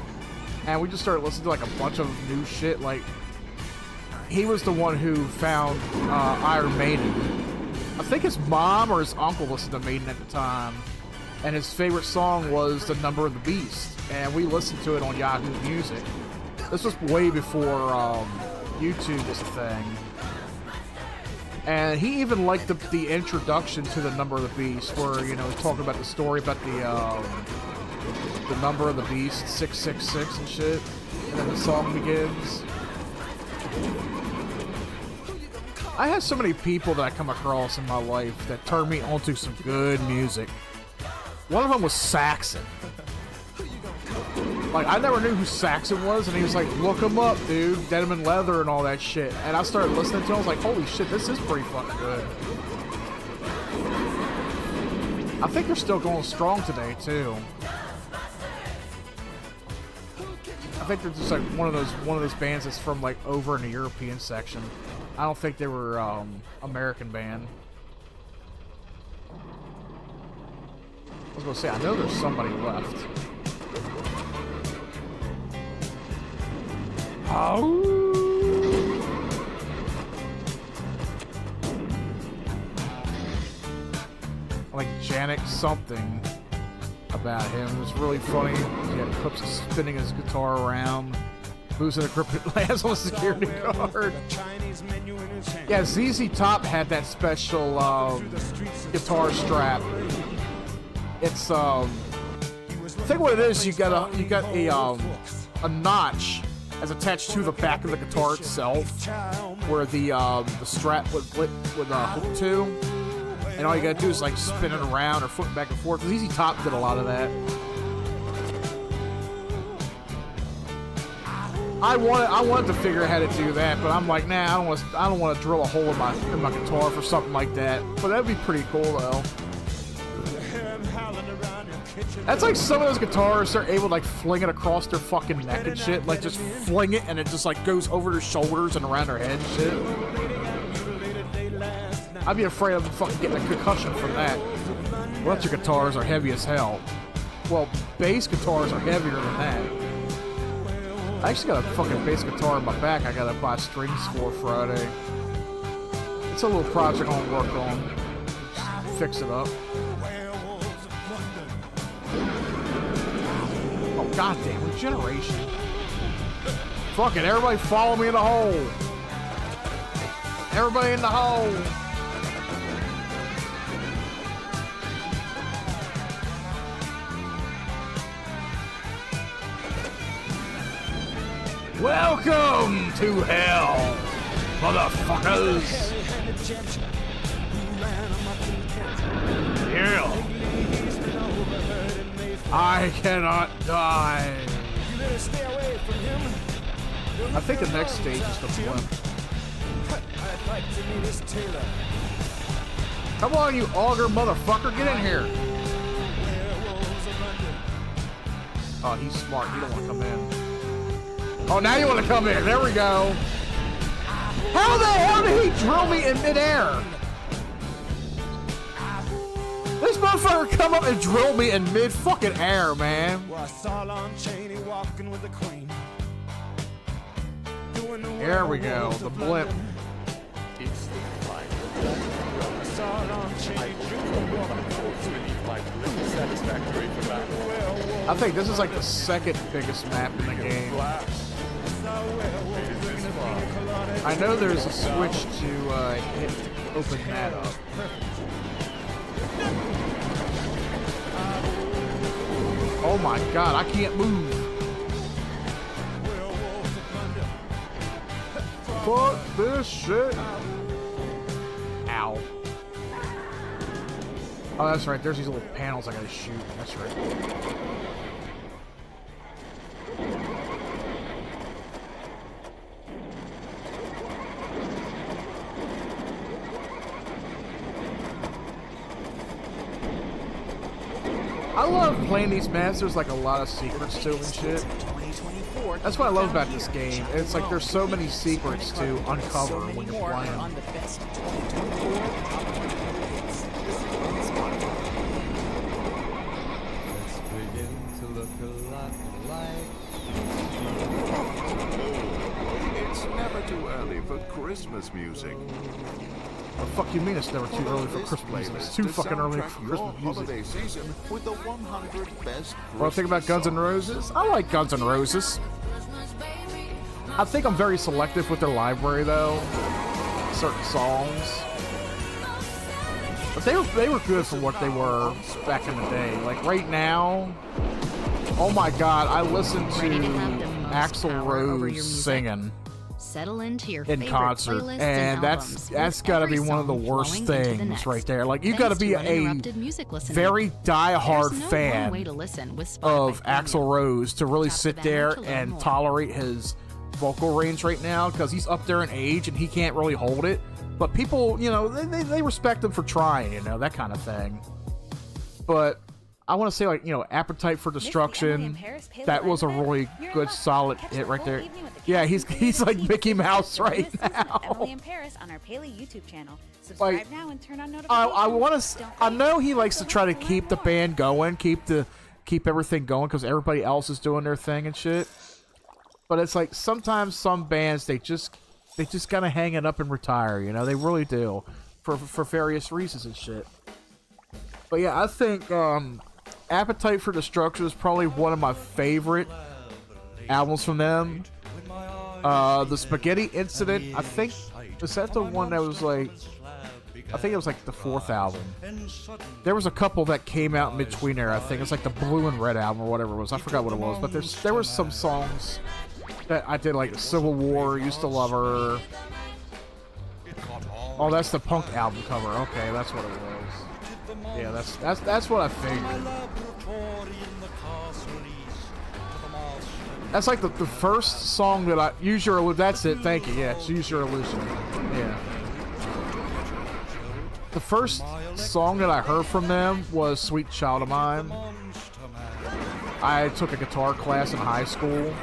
And we just started listening to like a bunch of new shit. Like, he was the one who found Iron Maiden. I think his mom or his uncle listened to Maiden at the time, and his favorite song was The Number of the Beast, and we listened to it on Yahoo Music. This was way before YouTube was a thing. And he even liked the introduction to The Number of the Beast, where, you know, he's talking about the story about the number of the beast, 666 and shit, and then the song begins. I have so many people that I come across in my life that turn me onto some good music. One of them was Saxon. Like, I never knew who Saxon was, and he was like, look him up, dude. Denim and Leather and all that shit. And I started listening to him. I was like, holy shit, this is pretty fucking good. I think they're still going strong today, too. I think they're just like one of those bands that's from like over in the European section. I don't think they were American band. I was gonna say, I know there's somebody left. Oh. Like Janik something about him. It was really funny. He had clips of spinning his guitar around. Losing a cryptid lands on a security guard. Yeah, ZZ Top had that special guitar strap. It's I think what it is, you got a notch as attached to the back of the guitar itself, where the strap would hook to, and all you gotta do is like spin it around or flip it back and forth. ZZ Top did a lot of that. I wanted to figure out how to do that, but I'm like, nah, I don't want to drill a hole in my guitar for something like that. But that'd be pretty cool though. That's like some of those guitarists are able to like fling it across their fucking neck and shit, like just fling it and it just like goes over their shoulders and around their head and shit. I'd be afraid of fucking getting a concussion from that. Electric guitars are heavy as hell. Well, bass guitars are heavier than that. I actually got a fucking bass guitar in my back I gotta buy strings for Friday. It's a little project I'll work on. Just fix it up. Oh goddamn, regeneration. Fuck it, everybody follow me in the hole. Everybody in the hole. Welcome to hell, motherfuckers! Yeah. I cannot die. I think the next stage is the blimp. Come on, you auger motherfucker, get in here. Oh, he's smart. He don't want to come in. Oh, now you want to come in. There we go. How the hell did he drill me in midair? This motherfucker come up and drill me in mid fucking air, man. There we go. The blimp. It's the final. Satisfactory for battle. I think this is like the second biggest map in the game. I know there's a switch to open that up. Oh my god, I can't move. Fuck this shit. Ow. Oh, that's right. There's these little panels I gotta shoot. That's right. I love playing these maps. There's like a lot of secrets to them and shit. That's what I love about this game. It's like there's so many secrets to uncover when you're playing. It's never too early for Christmas music. What the fuck you mean it's never too early for Christmas music? It's too fucking early for Christmas music. Holiday season with the 100 best. What I think about Guns N' Roses? I like Guns N' Roses. I think I'm very selective with their library though. Certain songs. But they were good for what they were back in the day. Like right now, oh my god, I listen to Axl Rose singing Settle into your in concert, and that's got to be one of the worst things right there. Like you got to be a very die-hard fan of Axl Rose to really sit there and tolerate his vocal range right now, because he's up there in age and he can't really hold it. But people, you know, they respect him for trying, you know, that kind of thing. But I want to say, like, you know, Appetite for Destruction, that was a really good, solid hit right there. Yeah, he's like Mickey Mouse right now. Emily in Paris on our Paley YouTube channel. Subscribe now and turn on notifications. I want to. I know he likes to try to keep the band going, keep everything going, because everybody else is doing their thing and shit. But it's like sometimes some bands they just gotta hang it up and retire. You know, they really do, for various reasons and shit. But yeah, I think Appetite for Destruction is probably one of my favorite albums from them. The Spaghetti Incident, I think, is that the one that was like, I think it was like the fourth album. There was a couple that came out in between there. I think it's like the Blue and Red album or whatever it was. I forgot what it was, but there were some songs that I did, like Civil War, Used to Love Her. Oh, that's the Punk album cover. Okay, that's what it was. Yeah, that's what I figured. That's like the first song that I use your. That's it. Thank you. Yeah, it's Use Your Illusion. Yeah. The first song that I heard from them was "Sweet Child of Mine." I took a guitar class in high school,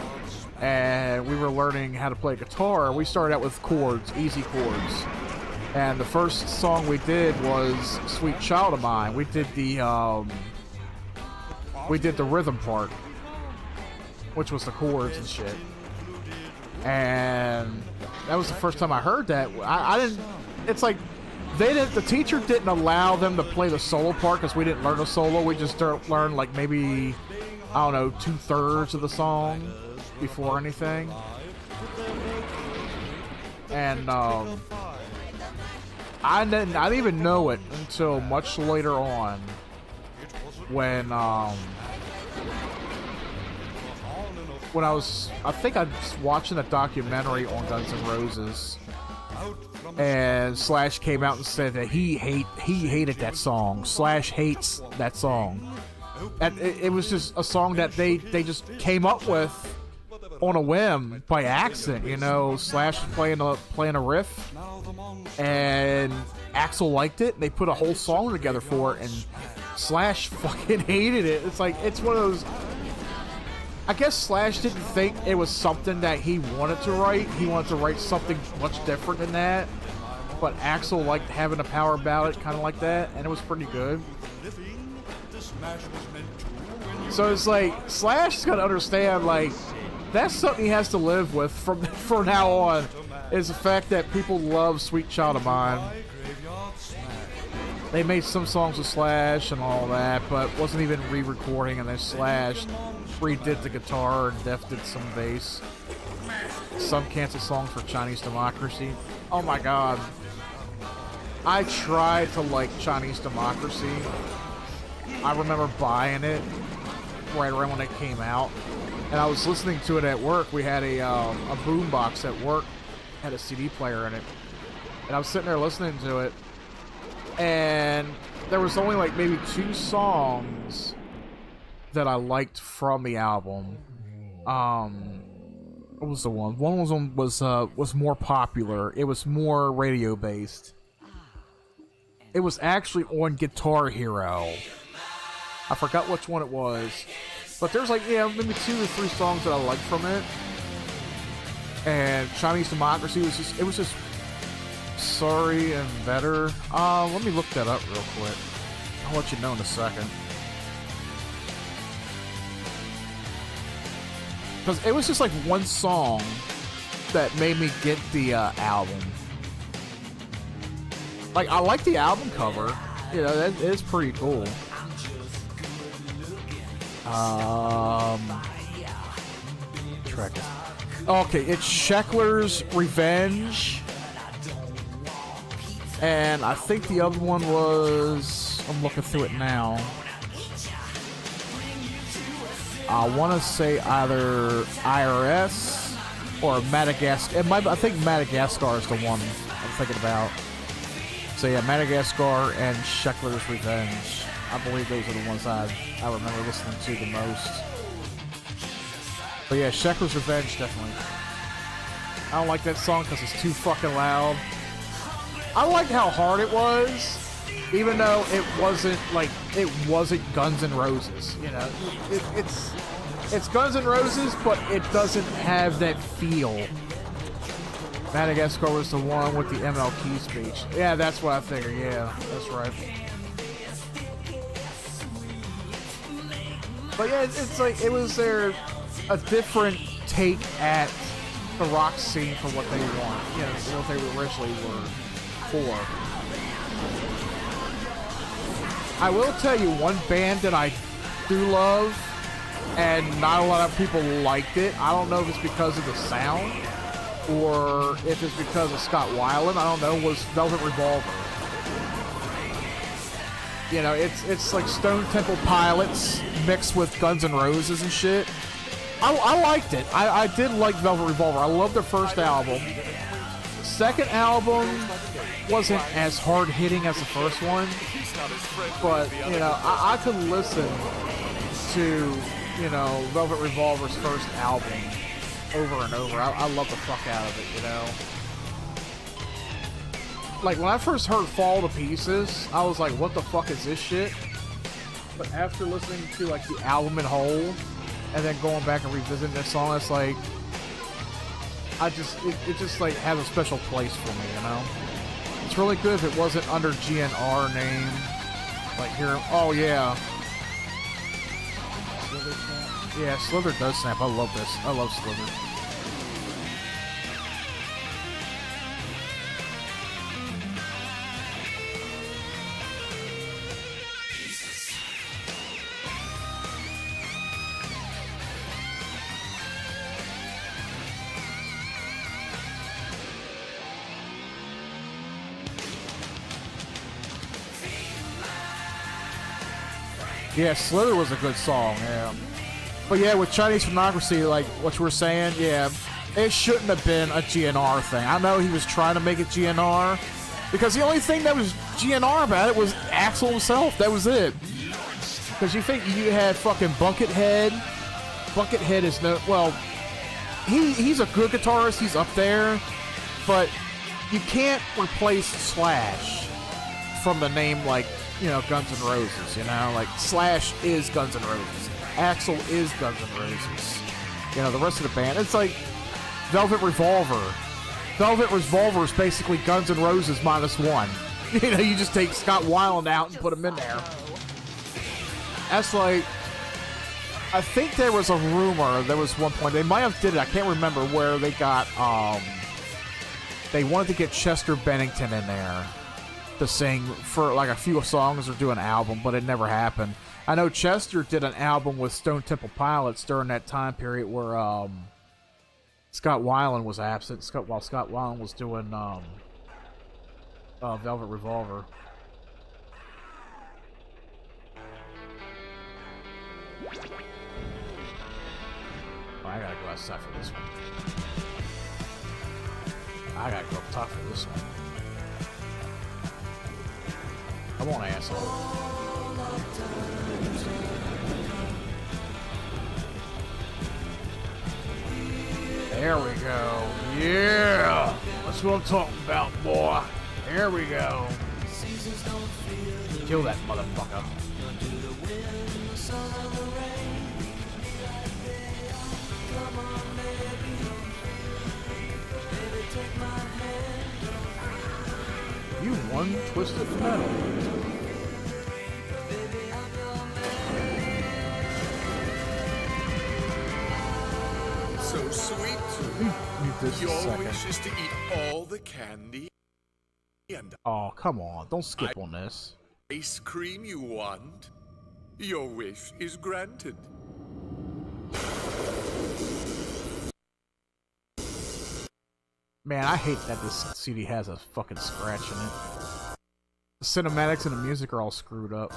and we were learning how to play guitar. We started out with chords, easy chords, and the first song we did was "Sweet Child of Mine." We did the rhythm part, which was the chords and shit. And that was the first time I heard that. I didn't. It's like the teacher didn't allow them to play the solo part because we didn't learn a solo. We just learned like maybe, I don't know, 2/3 of the song before anything. And I didn't even know it until much later on when I think I was watching a documentary on Guns N' Roses, and Slash came out and said that he hated that song. Slash hates that song. It was just a song that they just came up with on a whim by accident. You know, Slash was playing a riff, and Axl liked it. And they put a whole song together for it, and Slash fucking hated it. It's like, it's one of those. I guess Slash didn't think it was something that he wanted to write. He wanted to write something much different than that. But Axl liked having a power ballad kind of like that, and it was pretty good. So it's like, Slash's got to understand, like, that's something he has to live with from now on, is the fact that people love Sweet Child of Mine. They made some songs with Slash and all that, but wasn't even re-recording, and then Slash redid the guitar and Def did some bass. Some canceled songs for Chinese Democracy. Oh my god. I tried to like Chinese Democracy. I remember buying it right around when it came out, and I was listening to it at work. We had a boombox at work, had a CD player in it, and I was sitting there listening to it, and there was only like maybe 2 songs that I liked from the album. What was the one? One was more popular. It was more radio based. It was actually on Guitar Hero. I forgot which one it was, but there's like, yeah, maybe 2 or 3 songs that I liked from it. And Chinese Democracy was just sorry and better. Let me look that up real quick. I'll let you know in a second. Because it was just like one song that made me get the album. Like, I like the album cover. You know, that is pretty cool. Track it. Okay, it's Sheckler's Revenge. And I think the other one was... I'm looking through it now. I want to say either IRS or Madagascar. I think Madagascar is the one I'm thinking about. So yeah, Madagascar and Sheckler's Revenge. I believe those are the ones I remember listening to the most. But yeah, Sheckler's Revenge, definitely. I don't like that song because it's too fucking loud. I liked how hard it was, even though it wasn't Guns N' Roses. You know, it's Guns N' Roses, but it doesn't have that feel. Madagascar was the one with the MLK speech. Yeah, that's what I figured. Yeah, that's right. But yeah, it's like it was a different take at the rock scene for what they want. You know, what they originally were for. I will tell you one band that I do love, and not a lot of people liked it. I don't know if it's because of the sound or if it's because of Scott Weiland. I don't know. Was Velvet Revolver? You know, it's like Stone Temple Pilots mixed with Guns N' Roses and shit. I liked it. I did like Velvet Revolver. I loved their first album. Second album wasn't as hard hitting as the first one, but you know, I could listen to, you know, Velvet Revolver's first album over and over. I love the fuck out of it, you know. Like when I first heard Fall to Pieces, I was like, what the fuck is this shit? But after listening to like the album in whole and then going back and revisiting this song, it's like it just like has a special place for me, you know. It's really good if it wasn't under GNR name. Like here, oh yeah. Yeah, Slither does snap. I love this. I love Slither. Yeah, Slither was a good song, yeah. But yeah, with Chinese Democracy, like what you were saying, yeah, It shouldn't have been a GNR thing. I know he was trying to make it GNR because the only thing that was GNR about it was Axl himself. That was it. Because you think you had fucking Buckethead. Buckethead is no... Well, he's a good guitarist. He's up there. But you can't replace Slash from the name like, you know, Guns N' Roses, you know? Like, Slash is Guns N' Roses. Axl is Guns N' Roses. You know, the rest of the band, it's like Velvet Revolver. Velvet Revolver is basically Guns N' Roses -1. You know, you just take Scott Weiland out and put him in there. That's like, I think there was a rumor, there was one point, they might have did it, I can't remember, where they got, they wanted to get Chester Bennington in there to sing for like a few songs or do an album, but it never happened. I know Chester did an album with Stone Temple Pilots during that time period where Scott Weiland was absent. While Scott Weiland was doing Velvet Revolver. Oh, I gotta go outside for this one. I gotta go up top for this one. Come on, asshole. There we go. Yeah! That's what I'm talking about, boy. There we go. Kill that motherfucker. You won Twisted Metal. So sweet. This Your second. wish is to eat all the candy and Oh, come on. Don't skip on this. ice cream you want. Your wish is granted. Man, I hate that this CD has a fucking scratch in it. The cinematics and the music are all screwed up.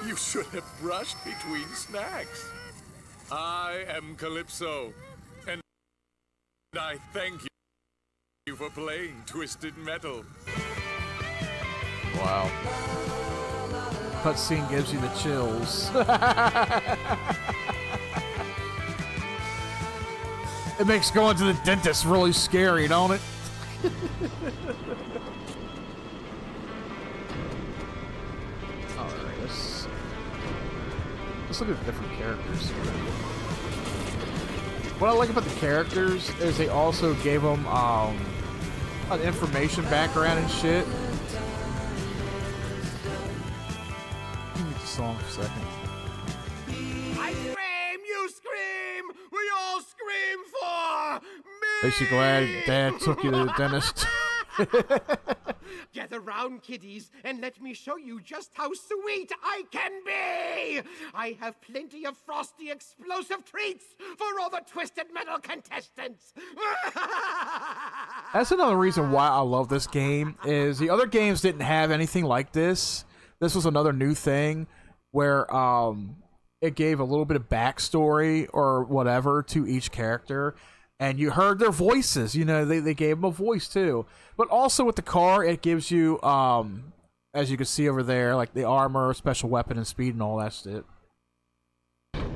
You should have brushed between snacks. I am Calypso, and I thank you for playing Twisted Metal. Wow. Cutscene gives you the chills. It makes going to the dentist really scary, don't it? Alright, let's look at the different characters. What I like about the characters is they also gave them an information background and shit. Give me the song for a second. I scream, you scream, we all scream for me! Makes you glad Dad took you to the dentist. Gather round, kiddies, and let me show you just how sweet I can be! I have plenty of frosty, explosive treats for all the Twisted Metal contestants! That's another reason why I love this game, is the other games didn't have anything like this. This was another new thing where it gave a little bit of backstory or whatever to each character, and you heard their voices. You know, they gave them a voice too. But also with the car, it gives you, as you can see over there, like the armor, special weapon, and speed and all that shit.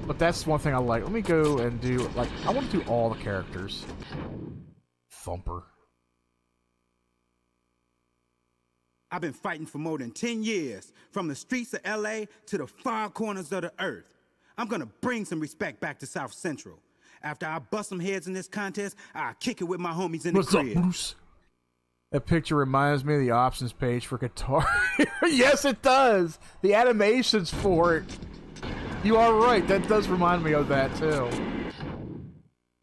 But that's one thing I like. Let me go and do, like, I want to do all the characters. Thumper. I've been fighting for more than 10 years, from the streets of LA to the far corners of the earth. I'm gonna bring some respect back to South Central. After I bust some heads in this contest, I'll kick it with my homies in the What's up, crib. Bruce? That picture reminds me of the options page for Guitar. Yes, it does. The animations for it. You are right. That does remind me of that too.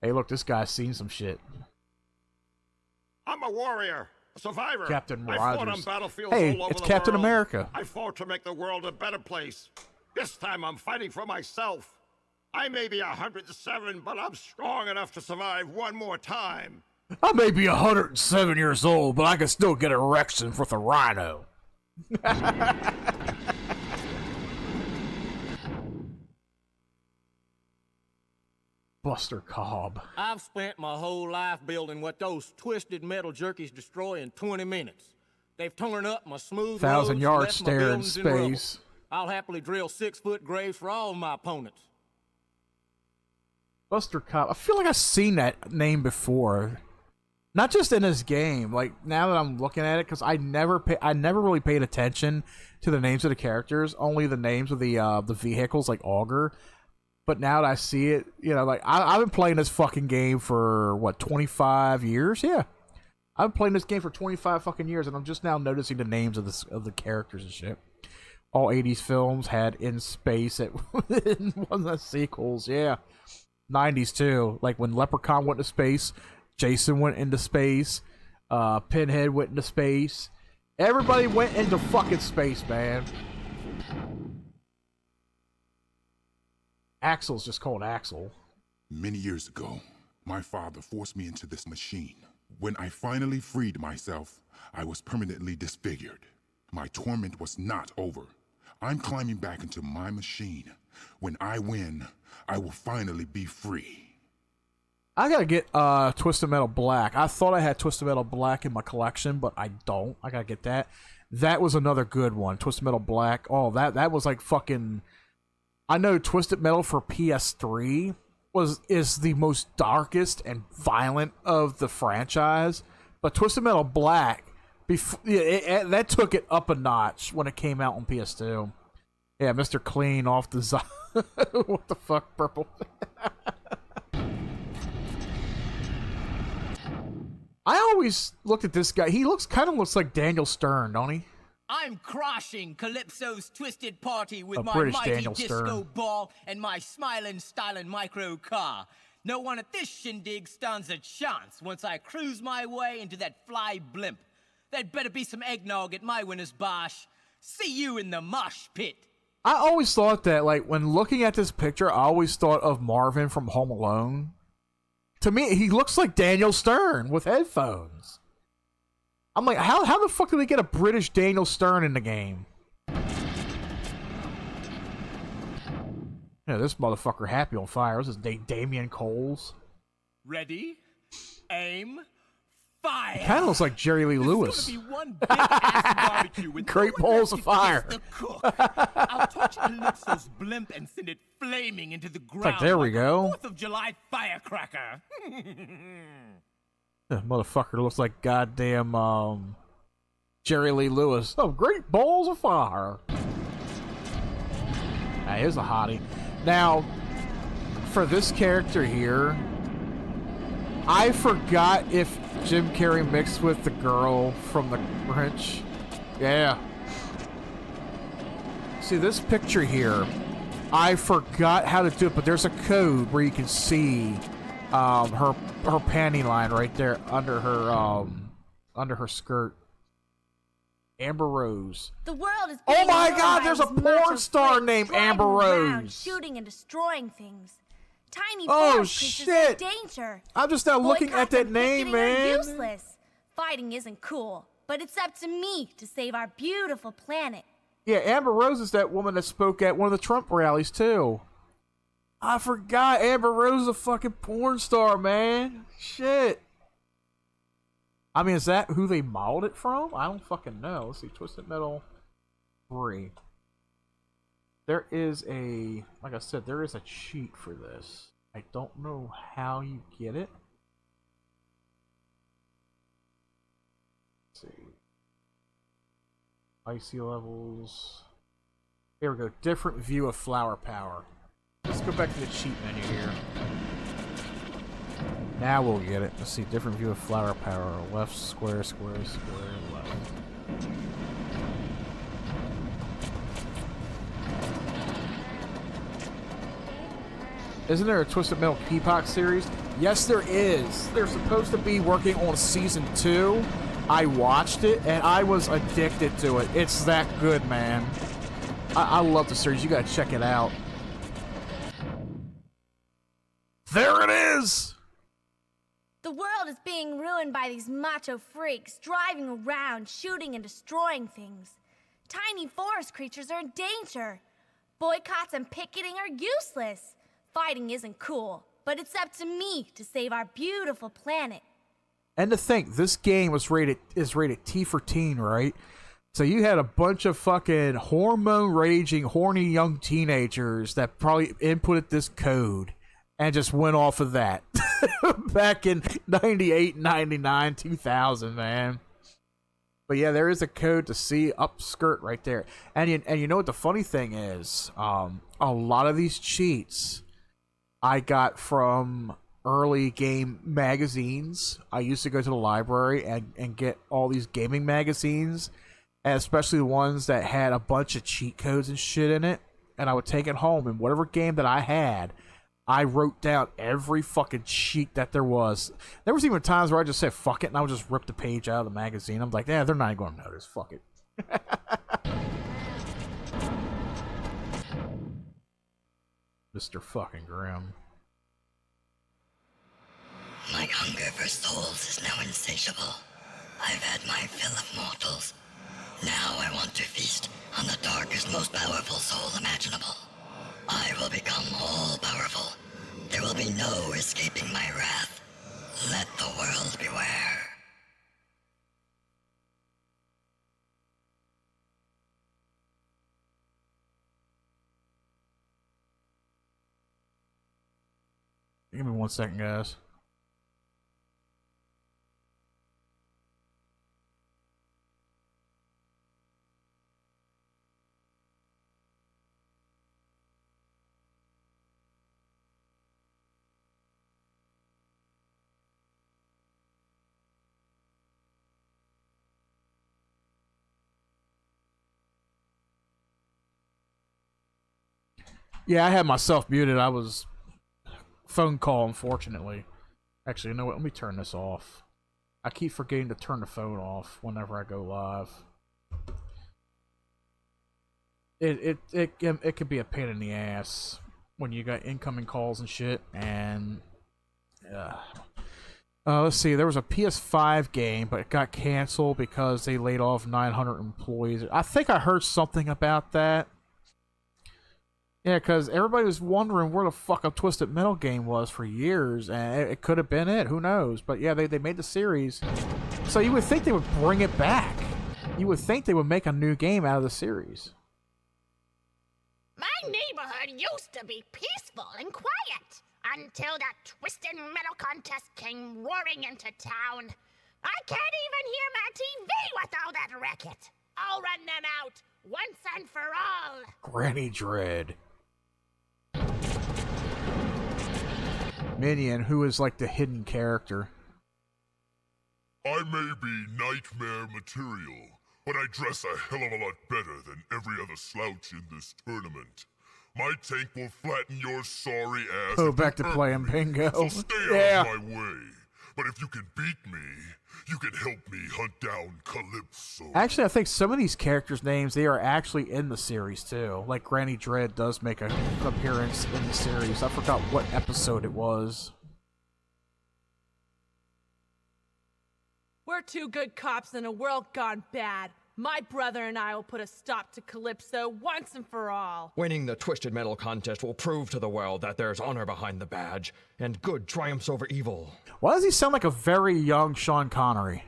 Hey, look, this guy's seen some shit. I'm a warrior, a survivor. Captain I fought on Rogers. battlefields Hey, all over it's the Captain world. America. I fought to make the world a better place. This time I'm fighting for myself. I may be 107, but I'm strong enough to survive one more time. I may be 107 years old, but I can still get erections with a rhino. Buster Cobb. I've spent my whole life building what those twisted metal jerkies destroy in 20 minutes. They've torn up my smooth 1,000 roads, yard left my stare in buildings rubble. space. I'll happily drill 6-foot graves for all of my opponents. Buster Cobb. I feel like I've seen that name before. Not just in this game. Like, now that I'm looking at it, because I never really paid attention to the names of the characters, only the names of the vehicles, like Augur. But now that I see it, you know, like, I've been playing this fucking game for, 25 years? Yeah. I've been playing this game for 25 fucking years, and I'm just now noticing the names of the characters and shit. All 80s films had In Space in one of the sequels, yeah. 90s too, like when Leprechaun went to space, Jason went into space, Pinhead went into space. Everybody went into fucking space, man. Axel's just called Axel. Many years ago, my father forced me into this machine. When I finally freed myself, I was permanently disfigured. My torment was not over. I'm climbing back into my machine. When I win, I will finally be free. I gotta get Twisted Metal Black. I thought I had Twisted Metal Black in my collection, but I don't. I gotta get that. That was another good one. Twisted Metal Black. Oh, that was like fucking... I know Twisted Metal for PS3 is the most darkest and violent of the franchise, but Twisted Metal Black, that took it up a notch when it came out on PS2. Yeah, Mr. Clean off the side. What the fuck, Purple? I always looked at this guy. He kind of looks like Daniel Stern, don't he? I'm crushing Calypso's twisted party with my British mighty Daniel disco Stern. ball and my smiling, styling micro car. No one at this shindig stands a chance once I cruise my way into that fly blimp. There'd better be some eggnog at my winner's bash. See you in the mosh pit. I always thought that, like, when looking at this picture, I always thought of Marvin from Home Alone. To me, he looks like Daniel Stern with headphones. I'm like, how the fuck did they get a British Daniel Stern in the game? Yeah, this motherfucker happy on fire. This is Damien Coles. Ready? Aim. Fire. Kind of looks like Jerry Lee Lewis. There's gonna be one big-ass barbecue with Great no one balls left of to kiss fire. the cook. I'll touch Calypso's blimp and send it flaming into the ground. Like, there we go. 4th of July firecracker. This motherfucker looks like goddamn Jerry Lee Lewis. Oh, great balls of fire. That is a hottie. Now, for this character here, I forgot if Jim Carrey mixed with the girl from The Grinch. Yeah. See, this picture here, I forgot how to do it, but there's a code where you can see her panty line right there under her skirt. Amber Rose. The world is Oh being my ruled God, by there's a these porn macho star freaks named driving Amber around, Rose. shooting and destroying things. Tiny Oh, forest creatures shit. are in danger. I'm just now looking at Boycotts that and name, picketing are man. useless. Fighting isn't cool, but it's up to me to save our beautiful planet. Yeah, Amber Rose is that woman that spoke at one of the Trump rallies, too. I forgot Amber Rose is a fucking porn star, man. Shit. I mean, is that who they modeled it from? I don't fucking know. Let's see, Twisted Metal 3. There is like I said, there is a cheat for this. I don't know how you get it. Let's see. Icy levels. Here we go. Different view of flower power. Let's go back to the cheat menu here. Now we'll get it. Let's see. Different view of flower power. Left square, square, square, left. Isn't there a Twisted Metal Peacock series? Yes, there is. They're supposed to be working on season 2. I watched it, and I was addicted to it. It's that good, man. I love the series. You gotta check it out. There it is! The world is being ruined by these macho freaks driving around, shooting and destroying things. Tiny forest creatures are in danger. Boycotts and picketing are useless. Fighting isn't cool, but it's up to me to save our beautiful planet. And to think, this game is rated T for teen, right? So you had a bunch of fucking hormone-raging, horny young teenagers that probably inputted this code and just went off of that back in 98, 99, 2000, man. But yeah, there is a code to see upskirt right there. And you know what the funny thing is? A lot of these cheats I got from early game magazines. I used to go to the library and get all these gaming magazines, and especially the ones that had a bunch of cheat codes and shit in it. And I would take it home, and whatever game that I had, I wrote down every fucking cheat that there was. There was even times where I just said fuck it, and I would just rip the page out of the magazine. I'm like, yeah, they're not even going to notice. Fuck it. Mr. fucking Grimm. My hunger for souls is now insatiable. I've had my fill of mortals. Now I want to feast on the darkest, most powerful soul imaginable. I will become all-powerful. There will be no escaping my wrath. Let the world beware. Give me 1 second, guys. Yeah, I had myself muted. I was phone call, unfortunately. Actually, you know what? Let me turn this off. I keep forgetting to turn the phone off whenever I go live. It could be a pain in the ass when you got incoming calls and shit. And let's see, there was a PS5 game, but it got canceled because they laid off 900 employees. I think I heard something about that. Yeah, because everybody was wondering where the fuck a Twisted Metal game was for years, and it could have been it. Who knows? But yeah, they made the series. So you would think they would bring it back. You would think they would make a new game out of the series. My neighborhood used to be peaceful and quiet until that Twisted Metal contest came roaring into town. I can't even hear my TV with all that racket. I'll run them out once and for all. Granny Dread. Minion, who is like the hidden character. I may be nightmare material, but I dress a hell of a lot better than every other slouch in this tournament. My tank will flatten your sorry ass. Oh, back to playing bingo. So stay out of my way. But if you can beat me, you can help me hunt down Calypso. Actually, I think some of these characters' names, they are actually in the series, too. Like, Granny Dread does make an appearance in the series. I forgot what episode it was. We're two good cops in a world gone bad. My brother and I will put a stop to Calypso once and for all. Winning the Twisted Metal contest will prove to the world that there's honor behind the badge, and good triumphs over evil. Why does he sound like a very young Sean Connery?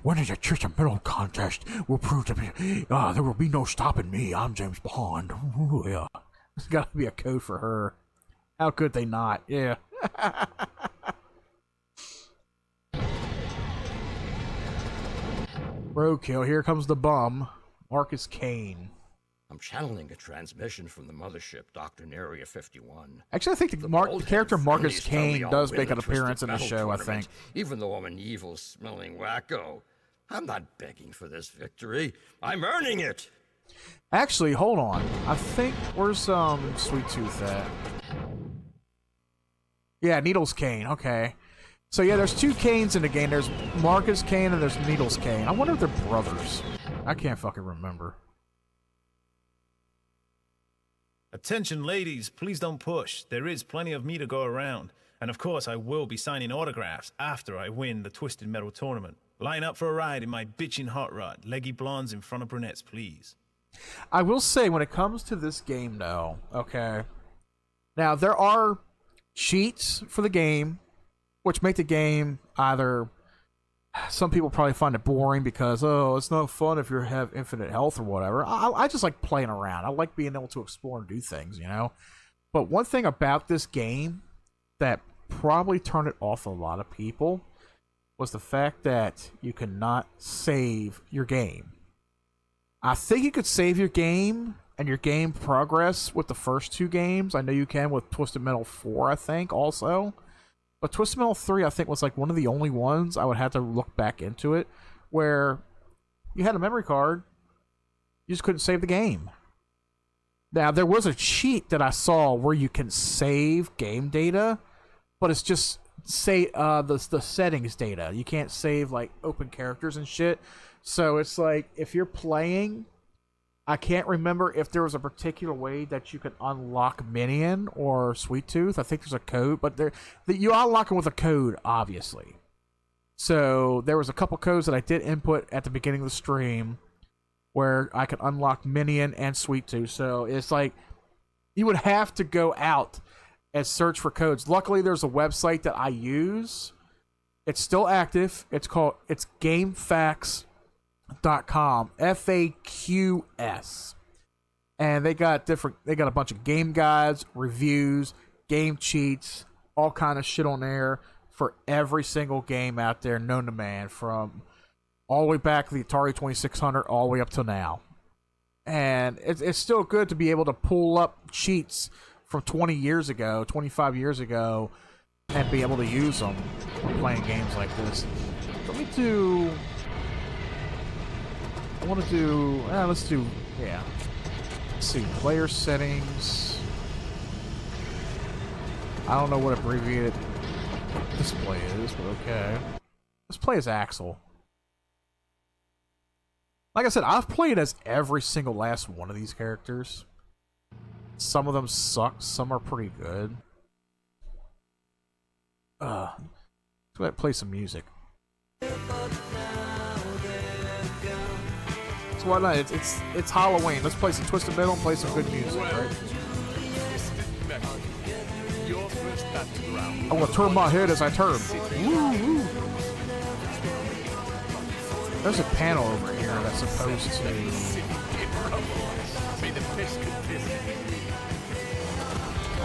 Winning the Twisted Metal contest will prove to be... there will be no stopping me. I'm James Bond. Ooh, yeah. There's got to be a code for her. How could they not? Yeah. Roadkill, here comes the bum, Marcus Kane. I'm channeling a transmission from the mothership, Dr. Area 51. Actually, I think the character Marcus Kane does make an appearance in the show, I think. Even though I'm an evil-smelling wacko, I'm not begging for this victory. I'm earning it! Actually, hold on. I think, where's Sweet Tooth at? Yeah, Needles Kane, okay. So yeah, there's two Kanes in the game. There's Marcus Kane and there's Needles Kane. I wonder if they're brothers. I can't fucking remember. Attention ladies, please don't push. There is plenty of me to go around. And of course I will be signing autographs after I win the Twisted Metal tournament. Line up for a ride in my bitchin' hot rod. Leggy blondes in front of brunettes, please. I will say, when it comes to this game though, okay. Now there are cheats for the game, which make the game either... Some people probably find it boring because, oh, it's not fun if you have infinite health or whatever. I just like playing around. I like being able to explore and do things, you know? But one thing about this game that probably turned it off a lot of people was the fact that you cannot save your game. I think you could save your game and your game progress with the first two games. I know you can with Twisted Metal 4, I think, also. But Twisted Metal 3, I think, was like one of the only ones I would have to look back into it where you had a memory card, you just couldn't save the game. Now, there was a cheat that I saw where you can save game data, but it's just the settings data. You can't save like open characters and shit. So it's like if you're playing, I can't remember if there was a particular way that you could unlock Minion or Sweet Tooth. I think there's a code, but you unlock them with a code, obviously. So there was a couple codes that I did input at the beginning of the stream where I could unlock Minion and Sweet Tooth. So it's like you would have to go out and search for codes. Luckily, there's a website that I use. It's still active. It's GameFAQs.com, FAQS, and they got a bunch of game guides, reviews, game cheats, all kind of shit on there for every single game out there known to man, from all the way back to the Atari 2600 all the way up to now. And it's still good to be able to pull up cheats from 20 years ago, 25 years ago, and be able to use them when playing games like this. Let's do, let's see, player settings. I don't know what abbreviated display is, but okay. Let's play as Axel. Like I said, I've played as every single last one of these characters. Some of them suck, some are pretty good. Let's play some music. So why not? It's Halloween. Let's play some Twisted Metal and play some good music, right? I'm gonna turn my head as I turn. Woo, woo. There's a panel over here that's supposed to...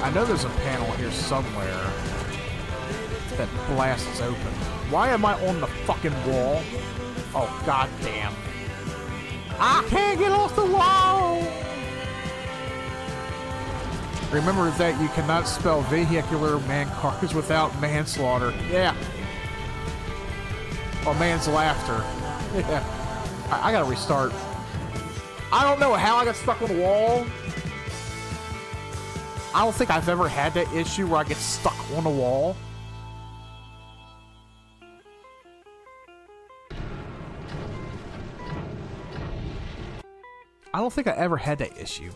I know there's a panel here somewhere that blasts open. Why am I on the fucking wall? Oh, goddamn. I can't get off the wall! Remember that you cannot spell vehicular man-cars without manslaughter. Yeah. Or man's laughter. Yeah. I gotta restart. I don't know how I got stuck on the wall. I don't think I've ever had that issue where I get stuck on a wall. I don't think I ever had that issue.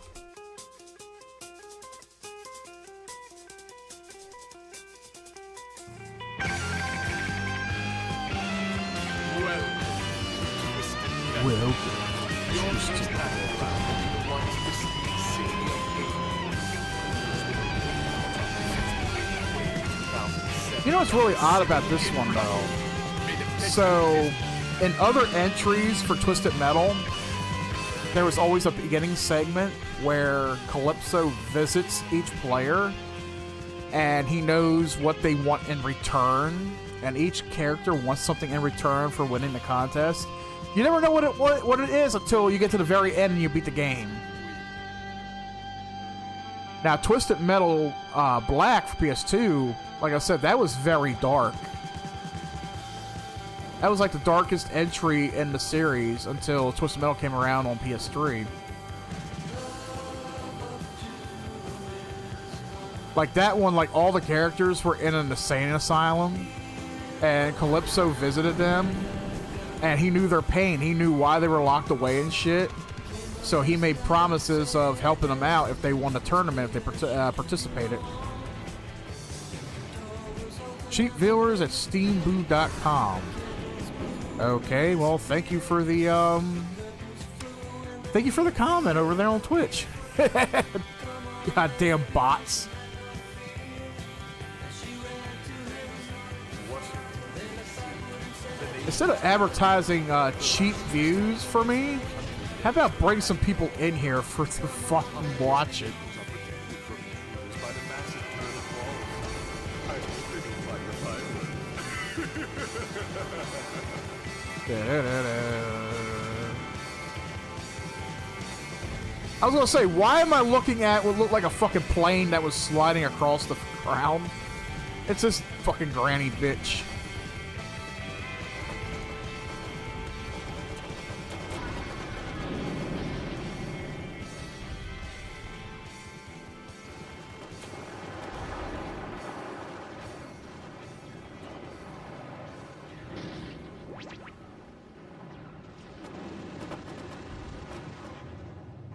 You know what's really odd about this one, though? So, in other entries for Twisted Metal, there was always a beginning segment where Calypso visits each player, and he knows what they want in return, and each character wants something in return for winning the contest. You never know what it is until you get to the very end and you beat the game. Now, Twisted Metal Black for PS2, like I said, that was very dark. That was like the darkest entry in the series until Twisted Metal came around on PS3. Like that one, like all the characters were in an insane asylum, and Calypso visited them, and he knew their pain. He knew why they were locked away and shit. So he made promises of helping them out if they won the tournament, if they participated. Cheap viewers at steamboo.com. Okay, well, thank you for the comment over there on Twitch. Goddamn bots. Instead of advertising cheap views for me, how about bring some people in here for to fucking watch it? I was gonna say, why am I looking at what looked like a fucking plane that was sliding across the ground? It's this fucking granny bitch.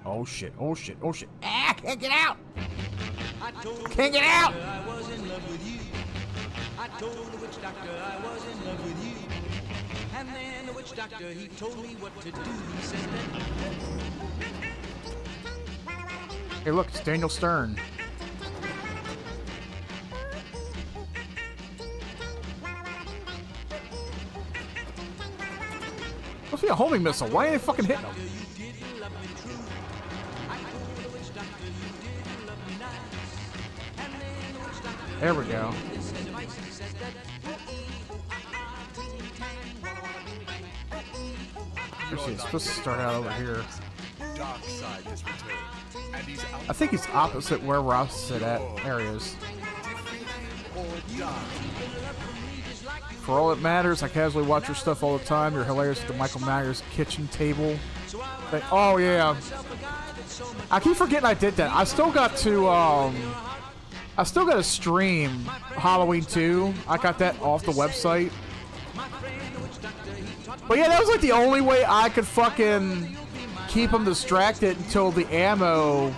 Oh shit, oh shit, oh shit. Ah, can't get out! Can't get out! I was in love with you. I told the witch doctor I was in love with you. And then the witch doctor, he told me what to do. He said that... Hey look, it's Daniel Stern. Must be a homing missile. Why ain't it fucking hitting him? There we go. Actually, it's supposed to start out over here. I think he's opposite where Ross sit at. There he is. For all it matters, I casually watch your stuff all the time. You're hilarious with the Michael Myers kitchen table. Oh yeah. I keep forgetting I did that. I still got to stream Halloween 2. I got that off the website. But yeah, that was like the only way I could fucking keep them distracted until the ammo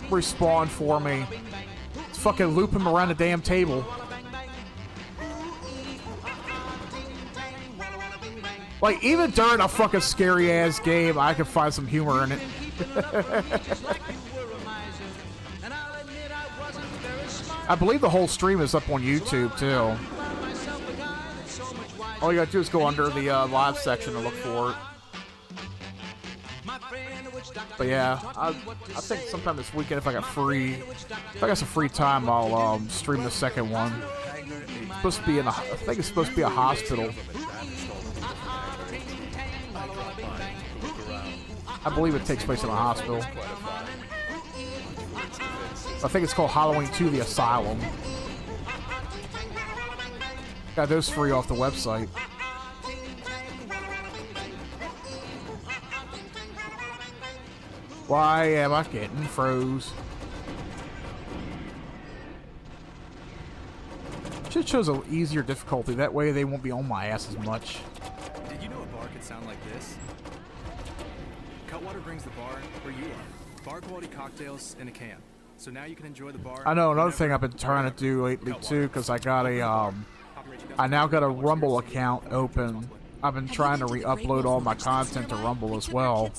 respawned for me. Let's fucking loop him around the damn table. Like, even during a fucking scary ass game, I could find some humor in it. I believe the whole stream is up on YouTube too. All you gotta do is go under the live section and look for it. But yeah, I think sometime this weekend, if I got some free time, I'll stream the second one. It's supposed to be I think it's supposed to be a hospital. I believe it takes place in a hospital. I think it's called Halloween 2: The Asylum. Got those free off the website. Why am I getting froze? Should chose an easier difficulty. That way they won't be on my ass as much. Did you know a bar could sound like this? Cutwater brings the bar where you are. Bar quality cocktails in a can. So now you can enjoy the bar. I know another thing I've been trying to do lately too, because I got I now got a Rumble account open. I've been trying to re-upload all my content to Rumble as well.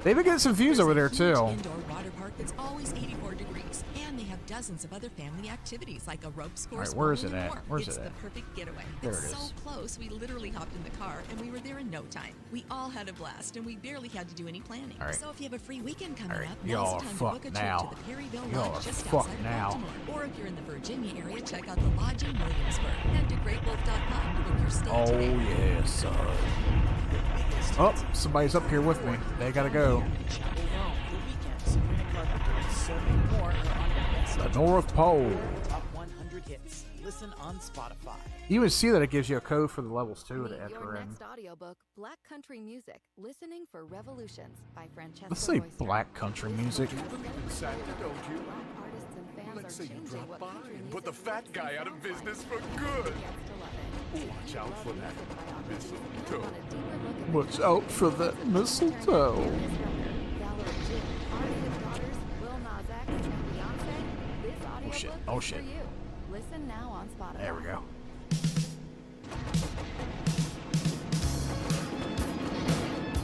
They've been getting some views over there too. Indoor water park that's always 84 degrees, and they have dozens of other family activities like a ropes course. All right, where is it at? Where's it's it at? the perfect getaway. There it's it is. so close, we literally hopped in the car and we were there in no time. We all had a blast, and we barely had to do any planning. All right. So if you have a free weekend coming All right, up, y'all now's the time are to book a fucked trip now. to the Perryville Y'all Lodge are just fucked outside now. Baltimore. Or if you're in the Virginia area, check out the lodge in Williamsburg. Head to greatwolf.com to book your stay Oh today. yeah, son. Oh, somebody's up here with me. They gotta go. The North Pole. Top 100 hits. Listen on Spotify. You even see that it gives you a code for the levels too to Meet enter your in. next audiobook, Black Country Music, Listening for Revolutions by Francesca Let's say Royster. black country music. Let's say you drop by and put the fat guy out of business for good. Watch out for that mistletoe. Watch out for that mistletoe. Oh shit, oh shit. Listen now on Spotify. There we go.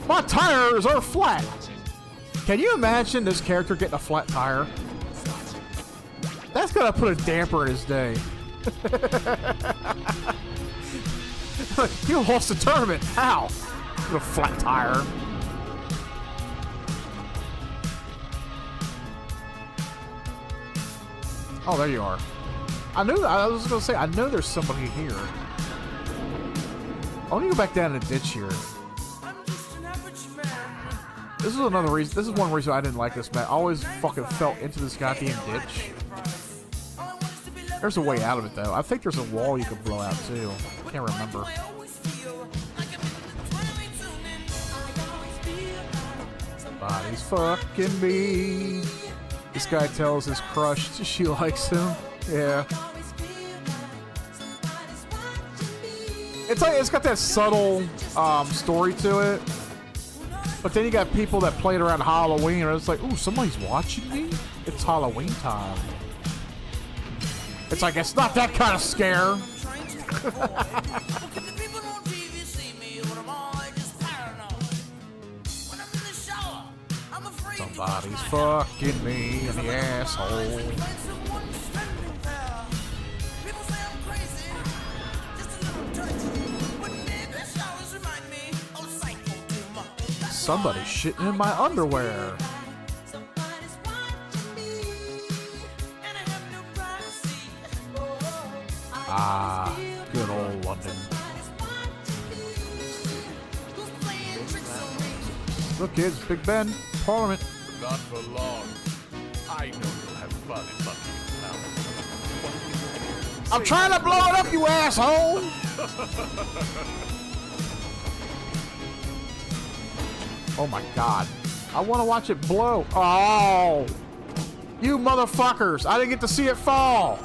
My tires are flat. Can you imagine this character getting a flat tire? That's gonna put a damper in his day. You lost the tournament. How? With a flat tire. Oh, there you are. I was going to say, I know there's somebody here. I want to go back down the ditch here. This is another reason. This is one reason I didn't like this map. I always fucking fell into this goddamn ditch. There's a way out of it, though. I think there's a wall you can blow out, too. I can't remember. Somebody's fucking me. This guy tells his crush she likes him. Yeah. It's like it's got that subtle story to it. But then you got people that play it around Halloween, and it's like, ooh, somebody's watching me? It's Halloween time. It's like, it's not that kind of scare. Somebody's fucking me in the asshole. Somebody's shitting in my underwear. Ah, good old London. Look, kids, Big Ben, Parliament. Not for long. I know you'll have fun in Buckingham Palace. I'm trying to blow it up, you asshole! Oh my god. I want to watch it blow. Oh! You motherfuckers! I didn't get to see it fall!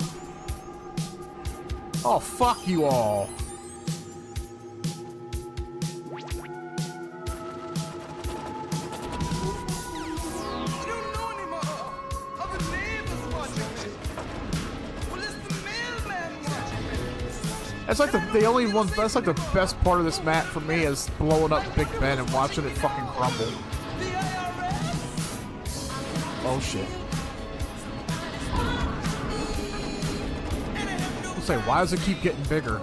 Oh, fuck you all. That's like the only one. That's like the best part of this map for me is blowing up Big Ben and watching it fucking crumble. Oh shit! I'll say, why does it keep getting bigger?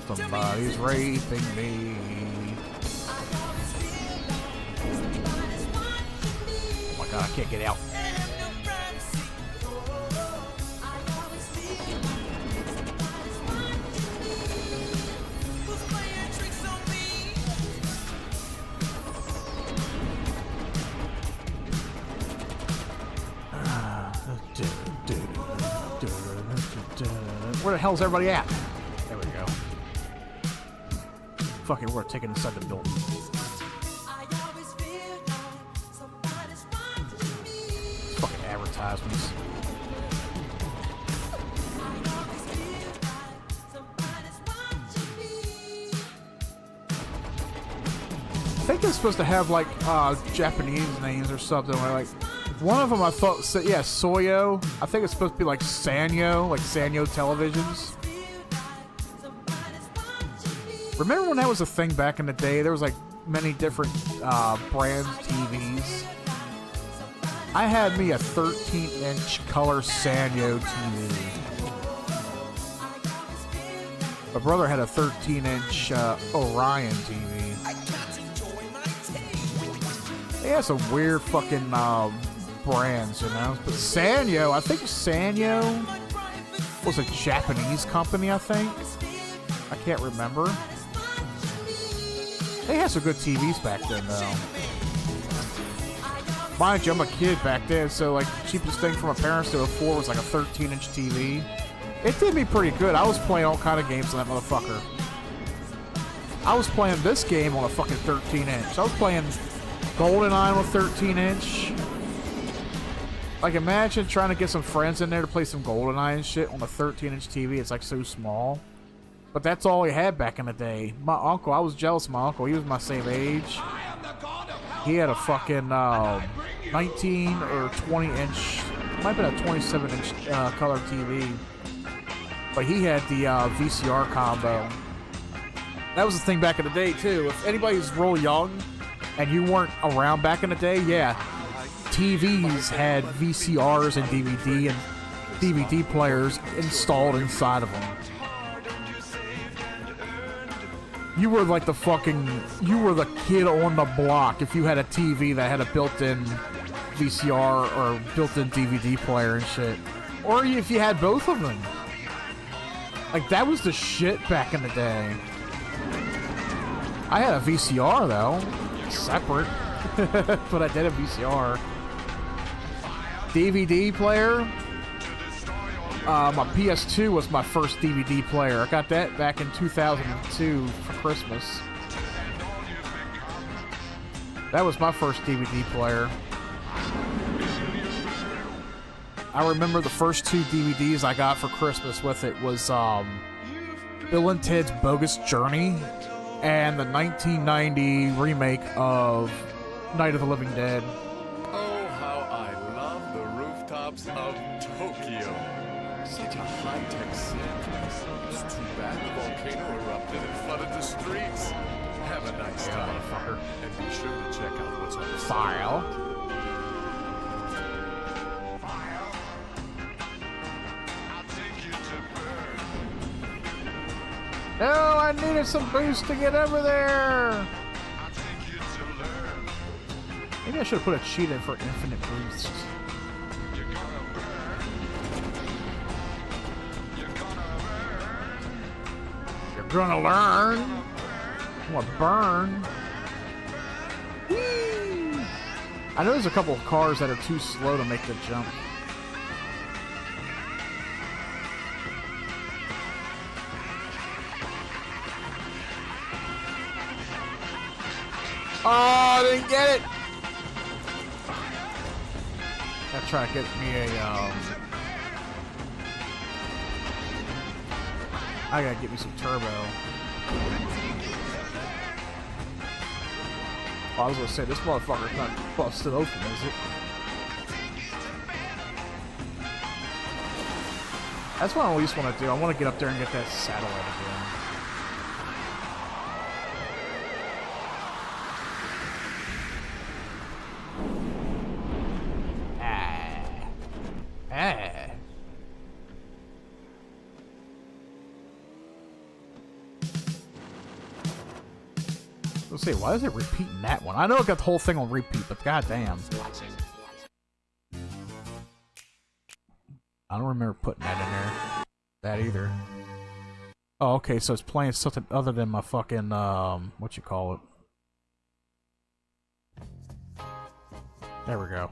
Somebody's raping me. Oh my god, I can't get out. Where the hell's everybody at? There we go. Fuck it, we're taking inside the building. Fucking advertisements. I think it's supposed to have like Japanese names or something. Like one of them I thought said, yeah, Soyo. I think it's supposed to be like Sanyo, like Sanyo Televisions. Remember when that was a thing back in the day? There was like many different brands TVs. I had me a 13-inch color Sanyo TV. My brother had a 13-inch Orion TV. They had some weird fucking brands, you know. But Sanyo, I think Sanyo was a Japanese company, I think. I can't remember. They had some good TVs back then, though. Mind you, I'm a kid back then, so like the cheapest thing for my parents to afford was like a 13-inch TV. It did me pretty good. I was playing all kind of games on that motherfucker. I was playing this game on a fucking 13-inch. I was playing GoldenEye on a 13-inch. Like, imagine trying to get some friends in there to play some GoldenEye and shit on a 13-inch TV. It's like so small. But that's all he had back in the day. My uncle, I was jealous of my uncle. He was my same age. He had a fucking 19 or 20-inch, might have been a 27-inch color TV. But he had the VCR combo. That was the thing back in the day, too. If anybody's real young and you weren't around back in the day, yeah, TVs had VCRs and DVD, and DVD players installed inside of them. You were like the kid on the block if you had a TV that had a built-in VCR or built-in DVD player and shit. Or if you had both of them. Like, that was the shit back in the day. I had a VCR, though. Separate. But I did a VCR. DVD player. My PS2 was my first DVD player. I got that back in 2002 for Christmas. That was my first DVD player. I remember the first 2 DVDs I got for Christmas with it was Bill and Ted's Bogus Journey and the 1990 remake of Night of the Living Dead. Oh, how I love the rooftops of Tokyo. Such a high-tech city. It's too bad the volcano erupted and flooded the streets. Have a nice time, motherfucker. And be sure to check out what's on the file. No, I needed some boost to get over there. Maybe I should have put a cheat in for infinite boost. You're gonna learn. I'm gonna burn. Whee! I know there's a couple of cars that are too slow to make the jump. Oh, I didn't get it! Gotta try to get me a, I gotta get me some turbo. Oh, I was gonna say, this motherfucker's not busted open, is it? That's what I at least want to do. I want to get up there and get that satellite again. Let's see, why is it repeating that one? I know it got the whole thing on repeat, but goddamn. I don't remember putting that in there. That either. Oh, okay, so it's playing something other than my fucking, what you call it. There we go.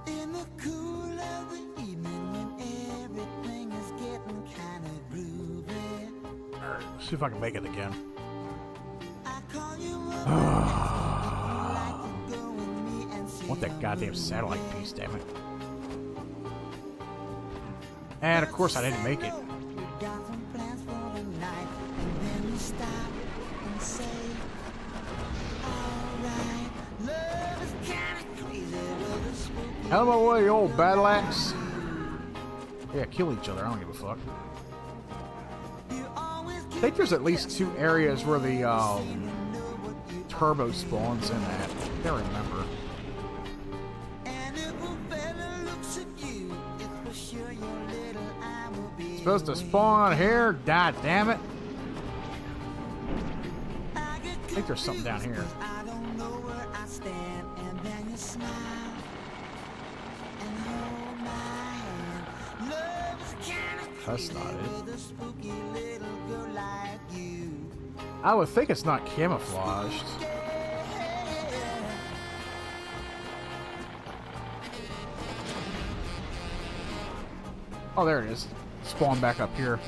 In the cool of the evening when everything is getting kind of groovy, Alright, see if I can make it again. I call you up. Want that goddamn satellite piece, damn it. And of course I didn't make it. Out of my way, you old battle axe. Yeah, kill each other, I don't give a fuck. I think there's at least 2 areas where the turbo spawns in at. I can't remember. Supposed to spawn here? God damn it. I think there's something down here. That's not it. I would think it's not camouflaged. Oh, there it is. Spawn back up here.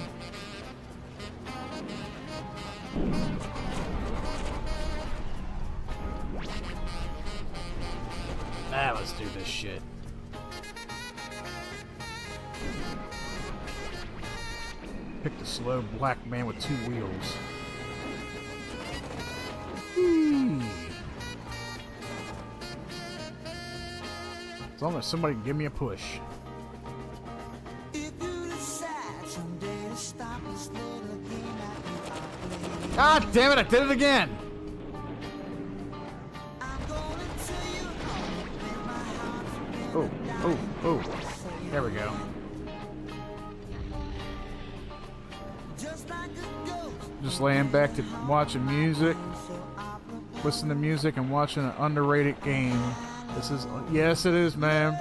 Now let's do this shit. Pick the slow black man with 2 wheels. Whee. As long as somebody can give me a push. God damn it, I did it again! Oh, there we go. Just laying back to watching music, listening to music, and watching an underrated game. This is, yes, it is, man.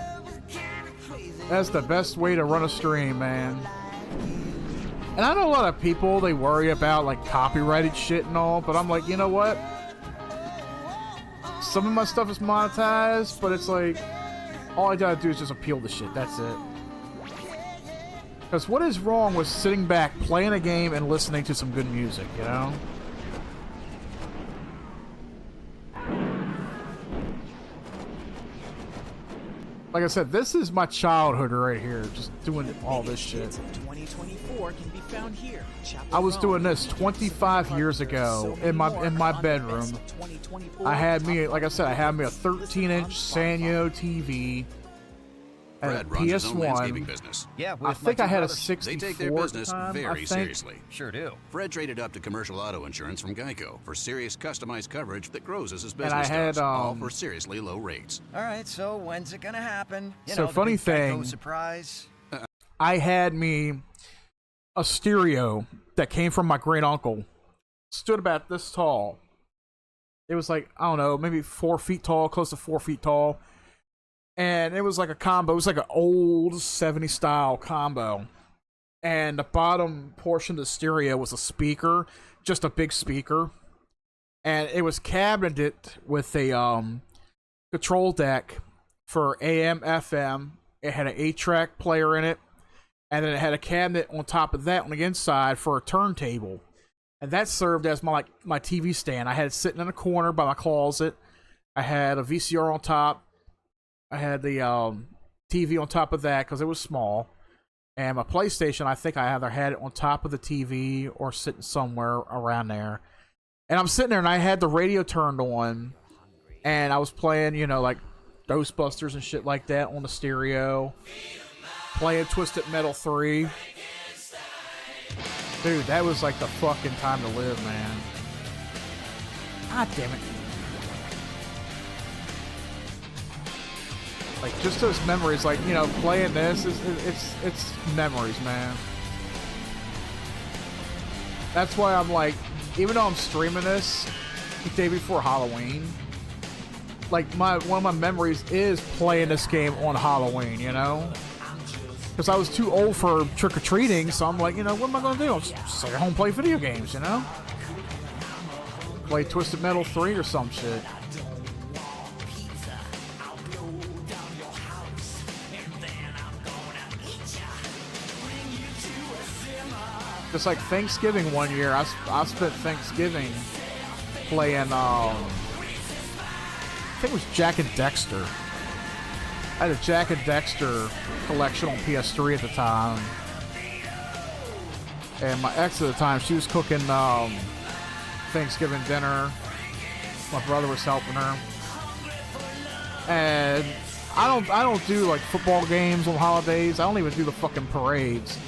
That's the best way to run a stream, man. And I know a lot of people, they worry about like copyrighted shit and all, but I'm like, you know what? Some of my stuff is monetized, but it's like, all I gotta do is just appeal the shit. That's it. Because what is wrong with sitting back, playing a game, and listening to some good music, you know? Like I said, this is my childhood right here, just doing all this shit. 2024 can be found here. I was doing this 25 years ago in my bedroom. I had me, like I said, I had me a 13-inch Sanyo TV. Fred runs his own landscaping business. Yeah, I think I had a 64 They take their business time, very I think. seriously. Sure do. Fred traded up to commercial auto insurance from Geico for serious customized coverage that grows as his And I business had, does, all for seriously low rates. All right, so when's it gonna happen? So funny the big Geico thing, surprise. I had me a stereo that came from my great uncle. Stood about this tall. It was like, I don't know, maybe 4 feet tall, close to 4 feet tall. And it was like a combo. It was like an old 70s style combo. And the bottom portion of the stereo was a speaker, just a big speaker. And it was cabineted with a control deck for AM, FM. It had an 8-track player in it. And then it had a cabinet on top of that on the inside for a turntable. And that served as my TV stand. I had it sitting in a corner by my closet. I had a VCR on top. I had the TV on top of that because it was small. And my PlayStation, I think I either had it on top of the TV or sitting somewhere around there. And I'm sitting there and I had the radio turned on. And I was playing, you know, like Ghostbusters and shit like that on the stereo. Playing Twisted Metal 3. Dude, that was like the fucking time to live, man. God damn it. Like, just those memories, like, you know, playing this, it's memories, man. That's why I'm like, even though I'm streaming this the day before Halloween, like, one of my memories is playing this game on Halloween, you know? Because I was too old for trick-or-treating, so I'm like, you know, what am I going to do? I'll just stay at home and play video games, you know? Play Twisted Metal 3 or some shit. Just like Thanksgiving one year, I spent Thanksgiving playing, I think it was Jak and Daxter. I had a Jak and Daxter collection on PS3 at the time. And my ex at the time, she was cooking Thanksgiving dinner. My brother was helping her. And I don't do like football games on holidays. I don't even do the fucking parades.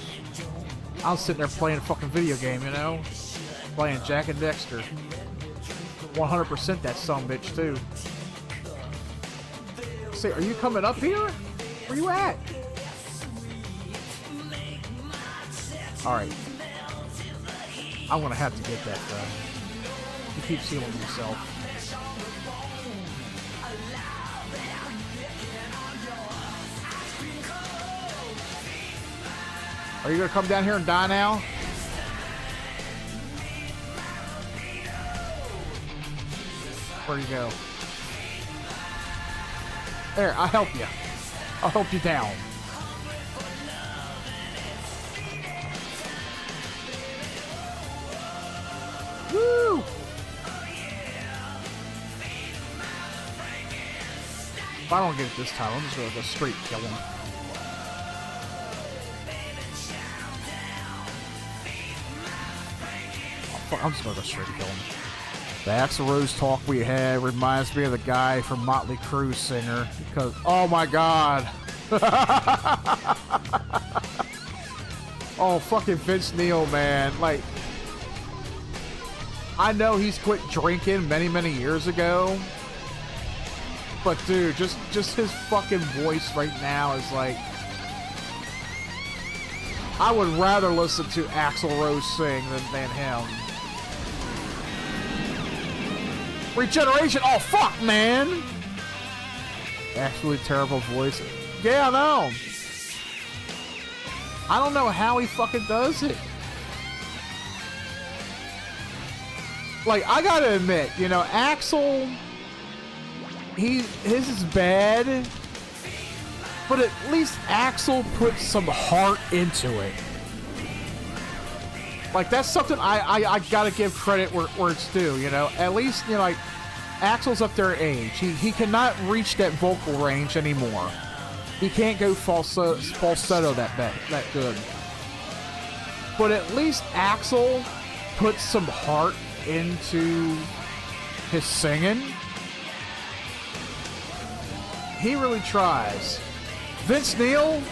I was sitting there playing a fucking video game, you know? Playing Jak and Daxter. 100% that sumbitch, too. Say, are you coming up here? Where you at? Alright. I'm gonna have to get that done. You keep sealing yourself. Are you gonna come down here and die now? Where'd you go? There, I'll help you. I'll help you down. Woo! If I don't get it this time, I'm just gonna go straight kill him. I'm just gonna go straight kill him. The Axl Rose talk we had reminds me of the guy from Motley Crue singer because, oh my god. Oh, fucking Vince Neil, man. Like, I know he's quit drinking many, many years ago, But dude, just his fucking voice right now is like, I would rather listen to Axl Rose sing than him. Regeneration! Oh fuck, man! Absolutely terrible voice. Yeah, I know. I don't know how he fucking does it. Like, I gotta admit, you know, Axl, his is bad, but at least Axl put some heart into it. Like, that's something I gotta give credit where it's due, you know? At least, you know, like, Axl's up there in age. He cannot reach that vocal range anymore. He can't go falsetto that good. But at least Axl put some heart into his singing. He really tries. Vince Neil,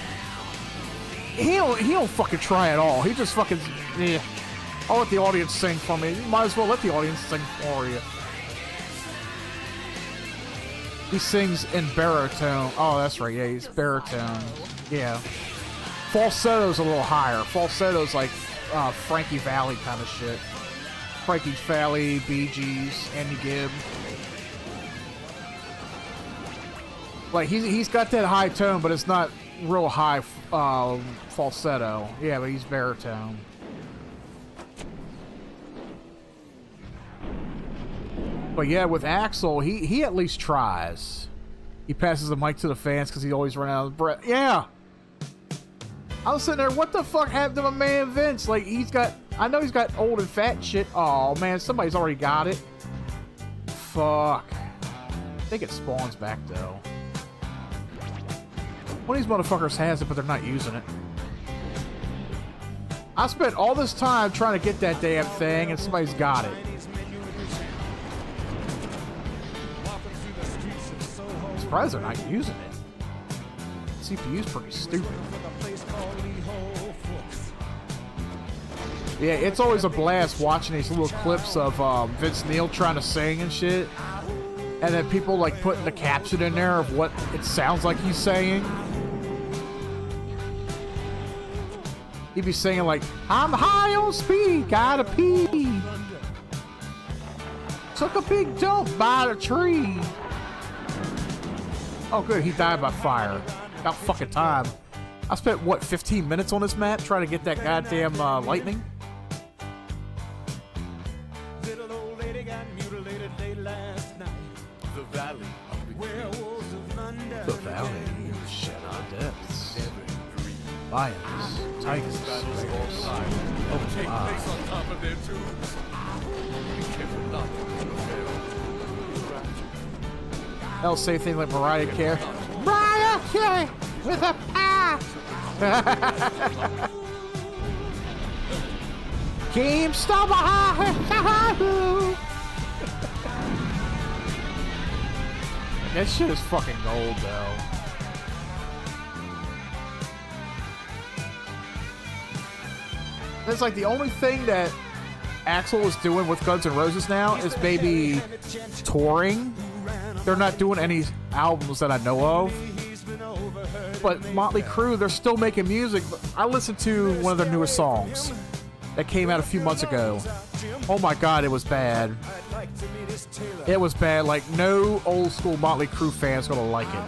he don't fucking try at all. He just fucking, yeah. I'll let the audience sing for me. You might as well let the audience sing for you. He sings in baritone. Oh, that's right. Yeah, he's baritone. Yeah. Falsetto's a little higher. Falsetto's like Frankie Valli kind of shit. Frankie Valli, Bee Gees, Andy Gibb. Like, he's got that high tone, but it's not real high falsetto. Yeah, but he's baritone. But yeah, with Axl, he at least tries. He passes the mic to the fans because he always runs out of breath. Yeah! I was sitting there, what the fuck happened to my man Vince? Like, I know he's got old and fat and shit. Oh man, somebody's already got it. Fuck. I think it spawns back though. One of these motherfuckers has it, but they're not using it. I spent all this time trying to get that damn thing, and somebody's got it. I'm surprised they're not using it. CPU's pretty stupid. Yeah, it's always a blast watching these little clips of Vince Neil trying to sing and shit. And then people like putting the caption in there of what it sounds like he's saying. He'd be singing like, I'm high on speed, gotta pee. Took a big jump by the tree. Oh good, he died by fire. About fucking time. I spent, what, 15 minutes on this map trying to get that goddamn lightning? Little old lady got mutilated late last night. The valley of The valley of shadow depths. Lions, tigers, bears. Oh take my. place on top of their tombs. Be careful not to They'll say things like Mariah Carey. Mariah Carey with a pie. Keep stop That shit is fucking gold though. It's like the only thing that Axl is doing with Guns N' Roses now is maybe touring. They're not doing any albums that I know of. But Motley Crue, they're still making music. I listened to one of their newest songs that came out a few months ago. Oh my god, it was bad. It was bad. Like, no old school Motley Crue fans gonna like it.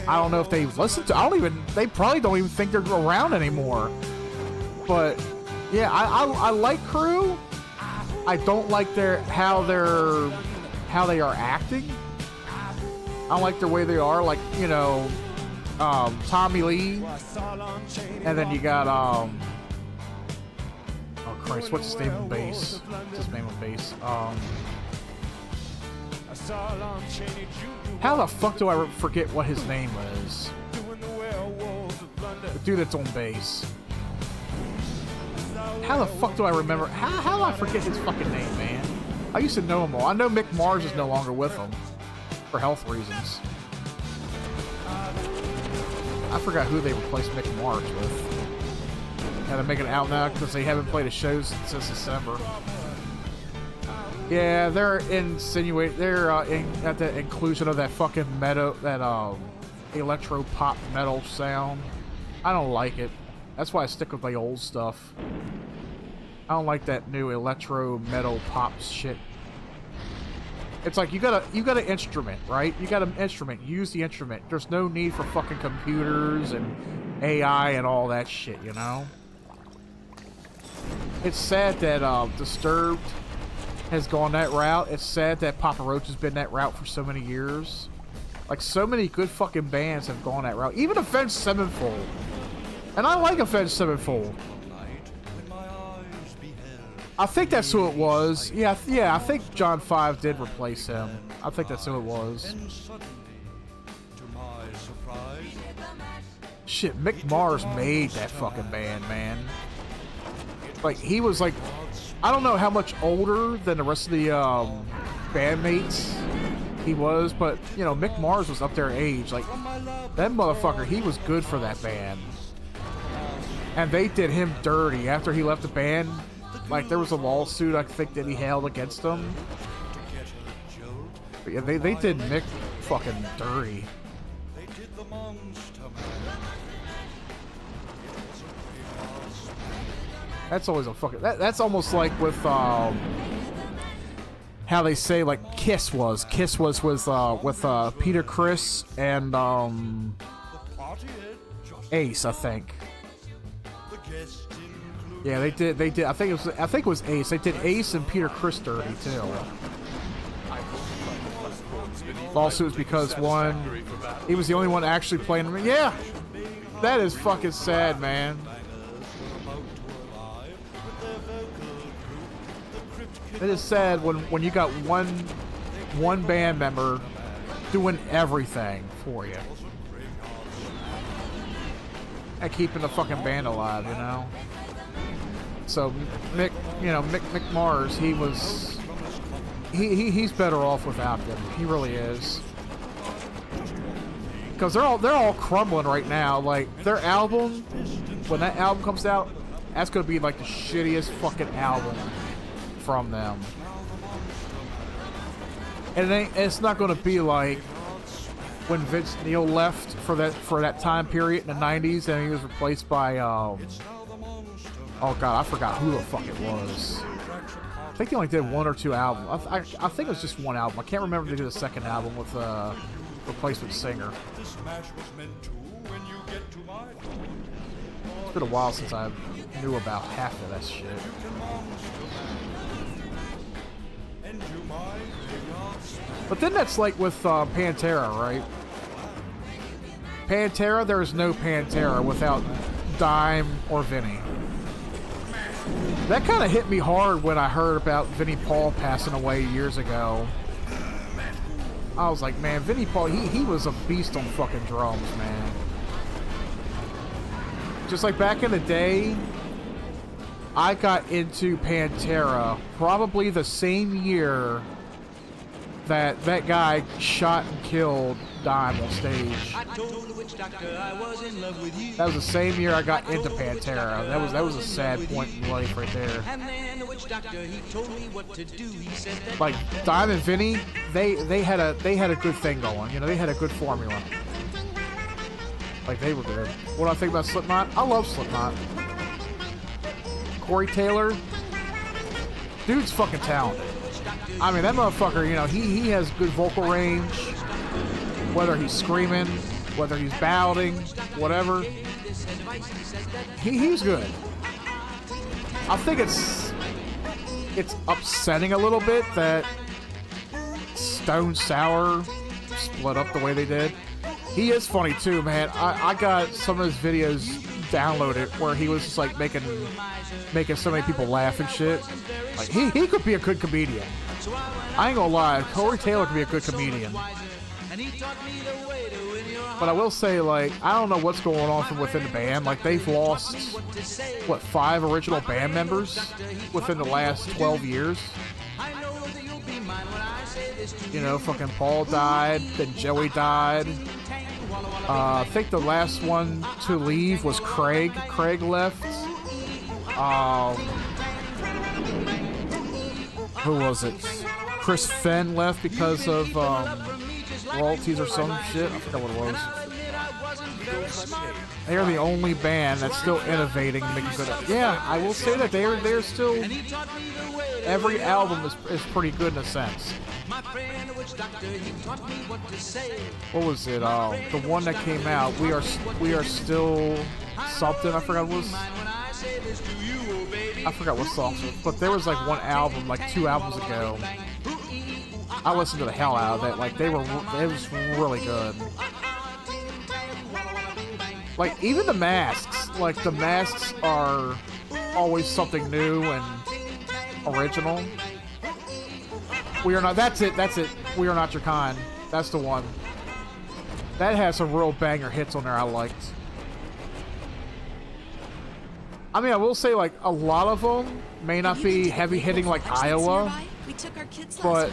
I don't know if they've listened to. They probably don't even think they're around anymore. But yeah, I like Crue. I don't like how they are acting. I don't like the way they are. Like, you know, Tommy Lee, and then you got oh Christ, what's his name on bass? What's his name on bass? How the fuck do I forget what his name is? The dude that's on bass. How the fuck do I remember? How do I forget his fucking name, man? I used to know him all. I know Mick Mars is no longer with him for health reasons. I forgot who they replaced Mick Mars with. Yeah, they're making it out now because they haven't played a show since December. Yeah, they're insinuating. They're at the inclusion of that fucking metal, that electro pop metal sound. I don't like it. That's why I stick with my old stuff. I don't like that new electro metal pop shit. It's like you got an instrument, right? You got an instrument. Use the instrument. There's no need for fucking computers and AI and all that shit, you know? It's sad that Disturbed has gone that route. It's sad that Papa Roach has been that route for so many years. Like, so many good fucking bands have gone that route. Even Avenged Sevenfold. And I like Avenged Sevenfold. I think that's who it was. Yeah, I think John 5 did replace him. I think that's who it was. Shit, Mick Mars made that fucking band, man. Like, he was like, I don't know how much older than the rest of the bandmates he was, but, you know, Mick Mars was up there in age. Like, that motherfucker, he was good for that band. And they did him dirty after he left the band. Like, there was a lawsuit, I think, that he held against them. But yeah, they did Mick fucking dirty. That's always a fucking... That's almost like with, how they say, like, Kiss was. Kiss was with Peter Criss and, Ace, I think. Yeah, they did. I think it was Ace. They did Ace and Peter Criss dirty too. Lawsuits because one, he was the only one actually playing them. Yeah, that is fucking sad, man. It is sad when you got one band member doing everything for you and keeping the fucking band alive, you know. So Mick Mars, he's better off without them. He really is. Because they're all crumbling right now. Like, their album, when that album comes out, that's gonna be like the shittiest fucking album from them. And it's not gonna be like when Vince Neil left for that time period in the 90s and he was replaced by oh god, I forgot who the fuck it was. I think they only did one or two albums. I think it was just one album. I can't remember if they did a second album with a replacement singer. It's been a while since I knew about half of that shit. But then that's like with Pantera, right? Pantera, there is no Pantera without Dime or Vinny. That kind of hit me hard when I heard about Vinnie Paul passing away years ago. I was like, man, Vinnie Paul, he was a beast on fucking drums, man. Just like back in the day, I got into Pantera probably the same year that guy shot and killed Dime on stage. That was the same year I got into Pantera. That was a sad point in life right there. Like Dime and Vinny, they had a good thing going. You know, they had a good formula. Like they were good. What do I think about Slipknot? I love Slipknot. Corey Taylor, dude's fucking talented. I mean, that motherfucker, you know, he has good vocal range. Whether he's screaming, whether he's bowing, whatever. He's good. I think it's upsetting a little bit that Stone Sour split up the way they did. He is funny too, man. I got some of his videos downloaded where he was just like making so many people laugh and shit. Like he could be a good comedian. I ain't gonna lie, Corey Taylor could be a good comedian. But I will say, like, I don't know what's going on from within the band. Like, they've lost, what, 5 original band members within the last 12 years? You know, fucking Paul died, then Joey died. I think the last one to leave was Craig. Craig left. who was it? Chris Fenn left because of royalties or some shit. I forgot what it was. They're the only band that's still innovating and making good. Yeah, I will say that they're still. Every album is pretty good in a sense. What was it? The one that came out. We are still something. I forgot what it was. I forgot what song it was, but there was like one album, like 2 albums ago. I listened to the hell out of it. Like it was really good. Like even the masks, like the masks are always something new and original. We are not. That's it. We are not your kind. That's the one. That has some real banger hits on there I liked. I mean, I will say, like, a lot of them may not be heavy hitting like Iowa, but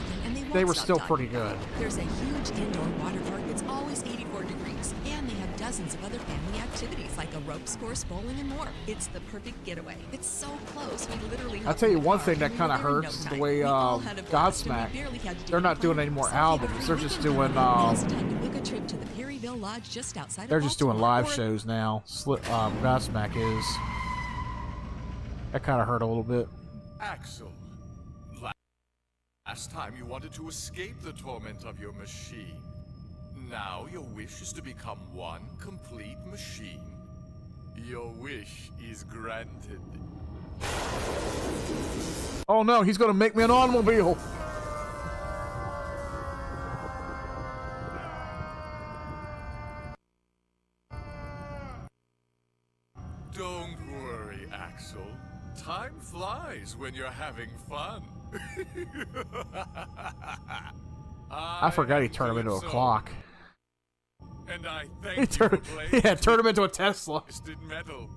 they were still pretty good. There's a huge indoor water park that's always 84 degrees, and they have dozens of other family activities like a ropes course, bowling, and more. It's the perfect getaway. It's so close, we literally. I'll tell you one thing that kind of hurts is the way Godsmack. They're not doing any more albums. They're just doing. They're just doing live shows now. Godsmack is. That kind of hurt a little bit. Axel, last time you wanted to escape the torment of your machine. Now your wish is to become one complete machine. Your wish is granted. Oh no, he's gonna make me an automobile! Don't worry, Axel. Time flies when you're having fun. I forgot he turned him into a clock. And I He turned him into a Tesla. Metal.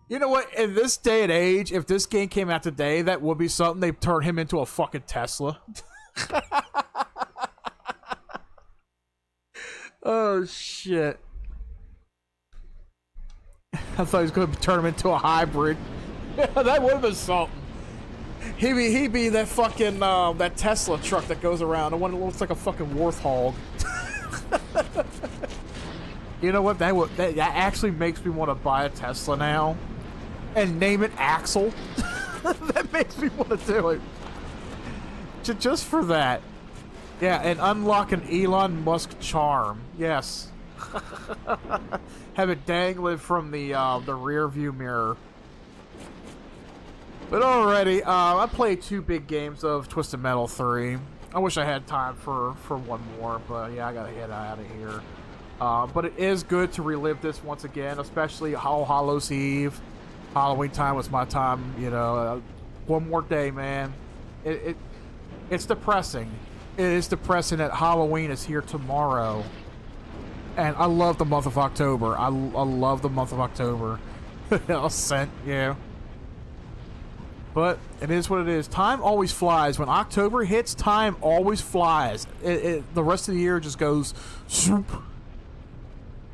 You know what? In this day and age, if this game came out today, that would be something. They'd turn him into a fucking Tesla. Oh shit! I thought he was going to turn him into a hybrid. That would have been something. He'd be that fucking that Tesla truck that goes around, the one that looks like a fucking warthog. You know what? That actually makes me want to buy a Tesla now and name it Axel. That makes me want to do it. Just for that. Yeah, and unlock an Elon Musk charm. Yes. Have it dangling from the rear view mirror. But already, I played 2 big games of Twisted Metal 3. I wish I had time for one more, but yeah, I gotta head out of here. But it is good to relive this once again, especially All Hallows Eve. Halloween time was my time, you know. One more day, man. It's depressing. It is depressing that Halloween is here tomorrow. And I love the month of October. I love the month of October. Yeah. But it is what it is. Time always flies. When October hits, time always flies. The rest of the year just goes swoop.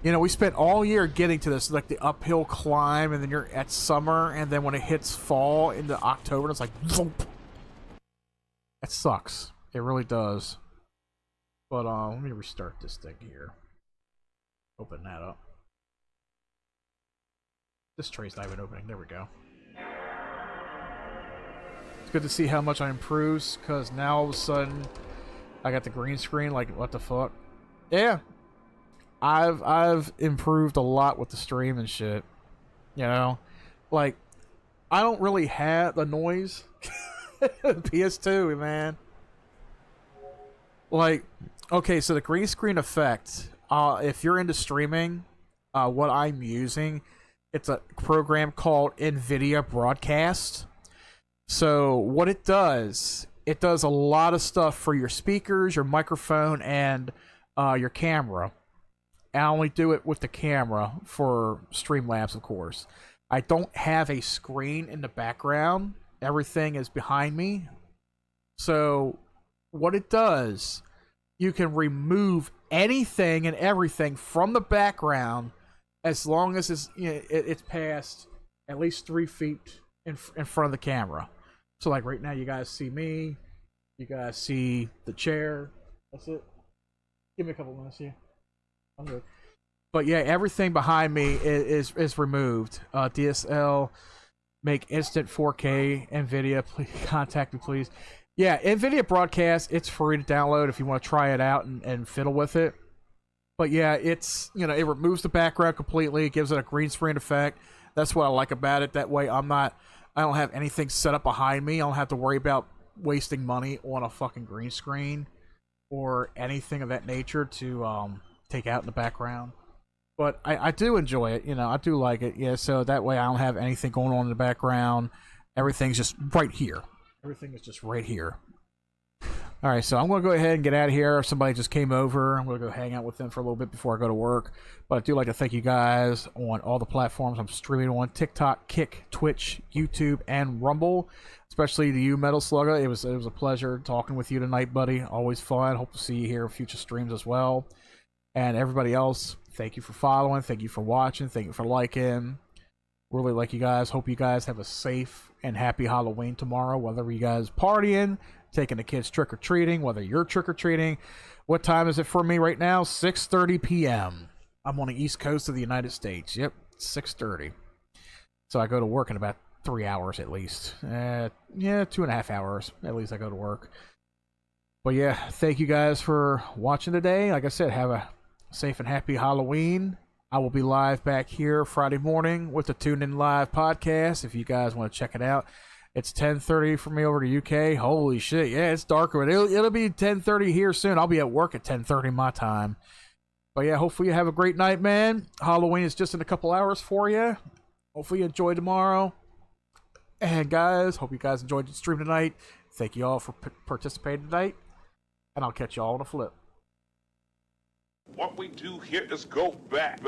You know, we spent all year getting to this, like the uphill climb, and then you're at summer, and then when it hits fall into October, it's like zoop. That sucks. It really does. But let me restart this thing here. Open that up. This tray's not even opening. There we go. It's good to see how much I improved, because now all of a sudden I got the green screen. Like, what the fuck? Yeah, I've improved a lot with the stream and shit. You know, like I don't really have the noise. PS2, man. Like, okay, so the green screen effect. If you're into streaming, what I'm using, it's a program called NVIDIA Broadcast. So what it does a lot of stuff for your speakers, your microphone, and your camera. I only do it with the camera for Streamlabs, of course. I don't have a screen in the background. Everything is behind me. So what it does, you can remove anything and everything from the background as long as it's past at least 3 feet in front of the camera. So like right now you guys see me, You guys see the chair. That's it. Give me a couple minutes here. I'm good. But yeah, everything behind me is removed. DSL, make instant 4K. NVIDIA, please contact me, please. Yeah, NVIDIA Broadcast, it's free to download if you want to try it out and fiddle with it. But yeah, it's, you know, it removes the background completely. It gives it a green screen effect. That's what I like about it. That way I don't have anything set up behind me. I don't have to worry about wasting money on a fucking green screen or anything of that nature to take out in the background. But I do enjoy it, you know, I do like it, yeah, so that way I don't have anything going on in the background. Everything's just right here. Everything is just right here. Alright, so I'm going to go ahead and get out of here. Somebody just came over. I'm going to go hang out with them for a little bit before I go to work. But I do like to thank you guys on all the platforms I'm streaming on: TikTok, Kick, Twitch, YouTube, and Rumble. Especially to you, Metal Slugger. It was a pleasure talking with you tonight, buddy. Always fun. Hope to see you here in future streams as well. And everybody else, thank you for following. Thank you for watching. Thank you for liking. Really like you guys. Hope you guys have a safe and happy Halloween tomorrow. Whether you guys partying, taking the kids trick-or-treating, whether you're trick-or-treating. What time is it for me right now? 6:30 p.m. I'm on the East Coast of the United States. Yep, 6:30. So I go to work in about 3 hours at least. Yeah, 2.5 hours at least I go to work. But yeah, thank you guys for watching today. Like I said, have a safe and happy Halloween. I will be live back here Friday morning with the Tune In Live podcast if you guys want to check it out. It's 10:30 for me over to UK. Holy shit, yeah, it's darker. It'll be 10:30 here soon. I'll be at work at 10:30 my time. But yeah, hopefully you have a great night, man. Halloween is just in a couple hours for you. Hopefully you enjoy tomorrow. And guys, hope you guys enjoyed the stream tonight. Thank you all for participating tonight. And I'll catch you all on the flip. What we do here is go back.